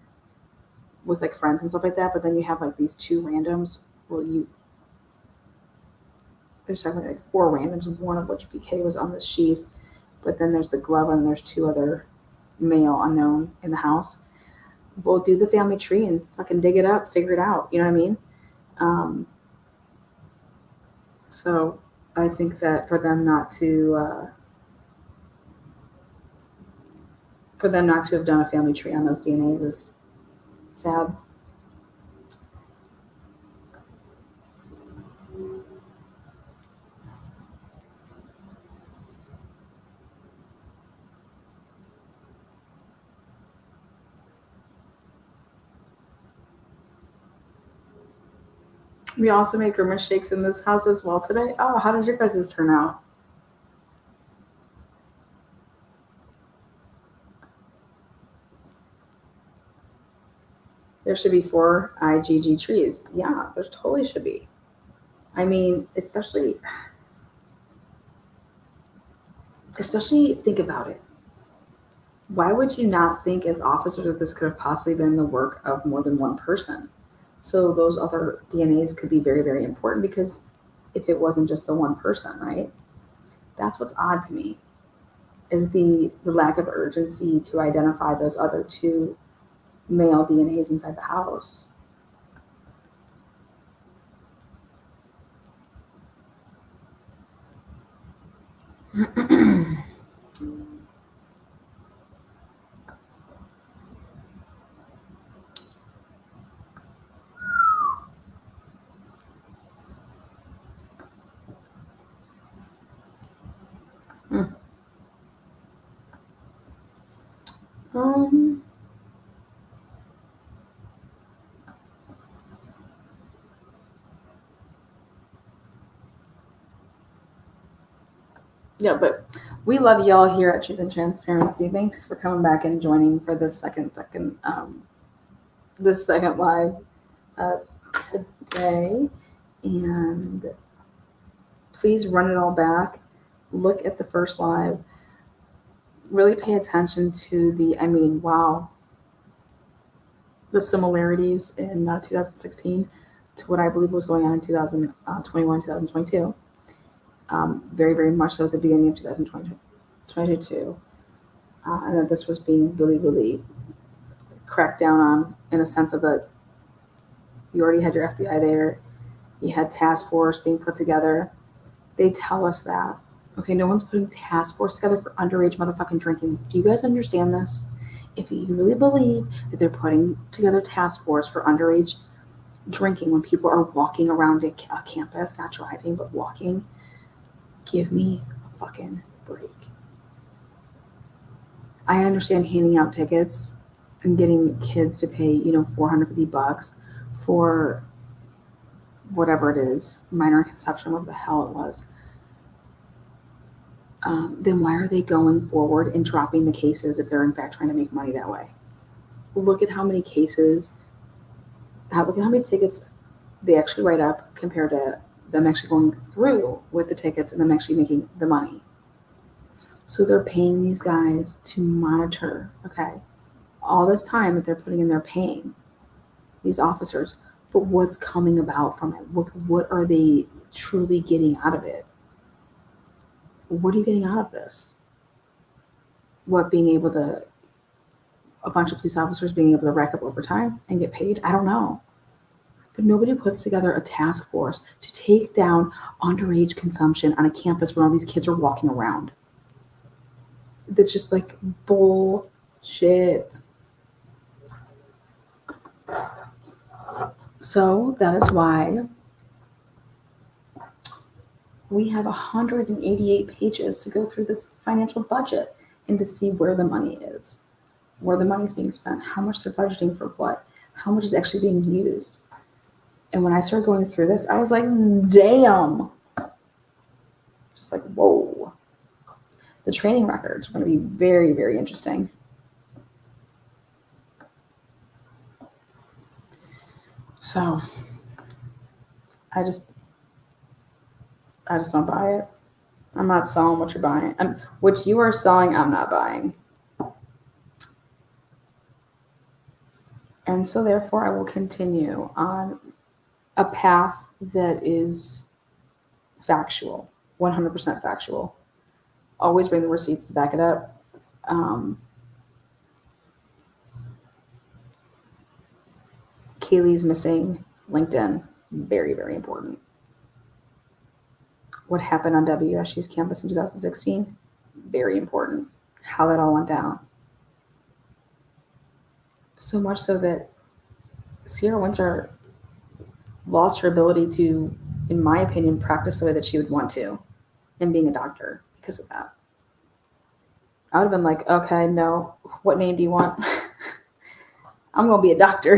with like friends and stuff like that, but then you have like these two randoms. Well, there's like four randoms, one of which BK was on the sheath, but then there's the glove and there's two other male unknown in the house. We'll do the family tree and fucking dig it up, figure it out. You know what I mean? So I think that for them not to have done a family tree on those DNAs is sad. We also made grimace shakes in this house as well today. Oh, how did your guys' turn out? There should be 4 IgG trees. Yeah, there totally should be. I mean, especially think about it. Why would you not think as officers that this could have possibly been the work of more than one person? So those other DNAs could be very, very important because if it wasn't just the one person, right? That's what's odd to me is the lack of urgency to identify those other 2 male DNAs inside the house. um, yeah, but we love y'all here at Truth and Transparency. Thanks for coming back and joining for this second live uh, today. And please run it all back. Look at the first live. Really pay attention to wow, the similarities in 2016 to what I believe was going on in 2021, 2022. Very, very much so at the beginning of 2022. And that this was being really, really cracked down on in a sense of that you already had your FBI there, you had task force being put together. They tell us that. Okay, no one's putting task force together for underage motherfucking drinking. Do you guys understand this? If you really believe that they're putting together task force for underage drinking when people are walking around a campus, not driving, but walking, give me a fucking break. I understand handing out tickets and getting kids to pay, $450 for whatever it is, minor conception, whatever the hell it was. Then why are they going forward and dropping the cases if they're in fact trying to make money that way? Look at how many cases, look at how many tickets they actually write up compared to them actually going through with the tickets and them actually making the money. So they're paying these guys to monitor, okay, all this time that they're putting in, they're paying these officers, but what's coming about from it? What are they truly getting out of it? What are you getting out of this? What, being able to, a bunch of police officers being able to rack up overtime and get paid? I don't know. But nobody puts together a task force to take down underage consumption on a campus when all these kids are walking around. That's just like bullshit. So that is why we have 188 pages to go through this financial budget and to see where the money is, where the money is being spent, how much they're budgeting for what, how much is actually being used. And when I started going through this, I was like, damn. Just like, whoa. The training records are going to be very, very interesting. So I just don't buy it. I'm not selling what you're buying. What you are selling, I'm not buying. And so therefore I will continue on a path that is factual, 100% factual. Always bring the receipts to back it up. Kaylee's missing LinkedIn, very, very important. What happened on WSU's campus in 2016, very important. How that all went down. So much so that Sierra Winter lost her ability to, in my opinion, practice the way that she would want to in being a doctor because of that. I would have been like, okay, no, what name do you want? I'm going to be a doctor,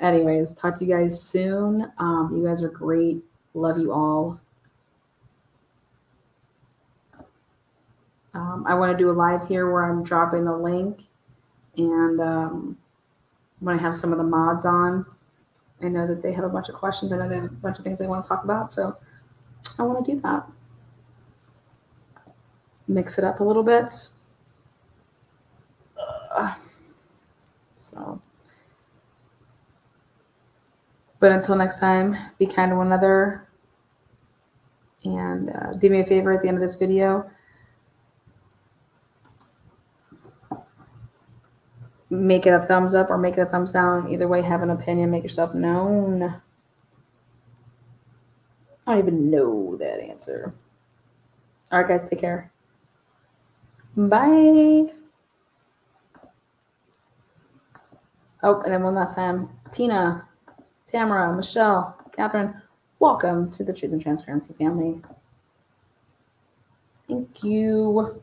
Anyways, talk to you guys soon. You guys are great. Love you all. I want to do a live here where I'm dropping the link, and when I have some of the mods on, I know that they have a bunch of questions. I know they have a bunch of things they want to talk about, so I want to do that. Mix it up a little bit. So, but until next time, be kind to one another, and do me a favor at the end of this video. Make it a thumbs up or make it a thumbs down. Either way, have an opinion. Make yourself known. I don't even know that answer. All right, guys, take care. Bye. Oh, and then one last time. Tina, Tamara, Michelle, Catherine, welcome to the Truth and Transparency family. Thank you.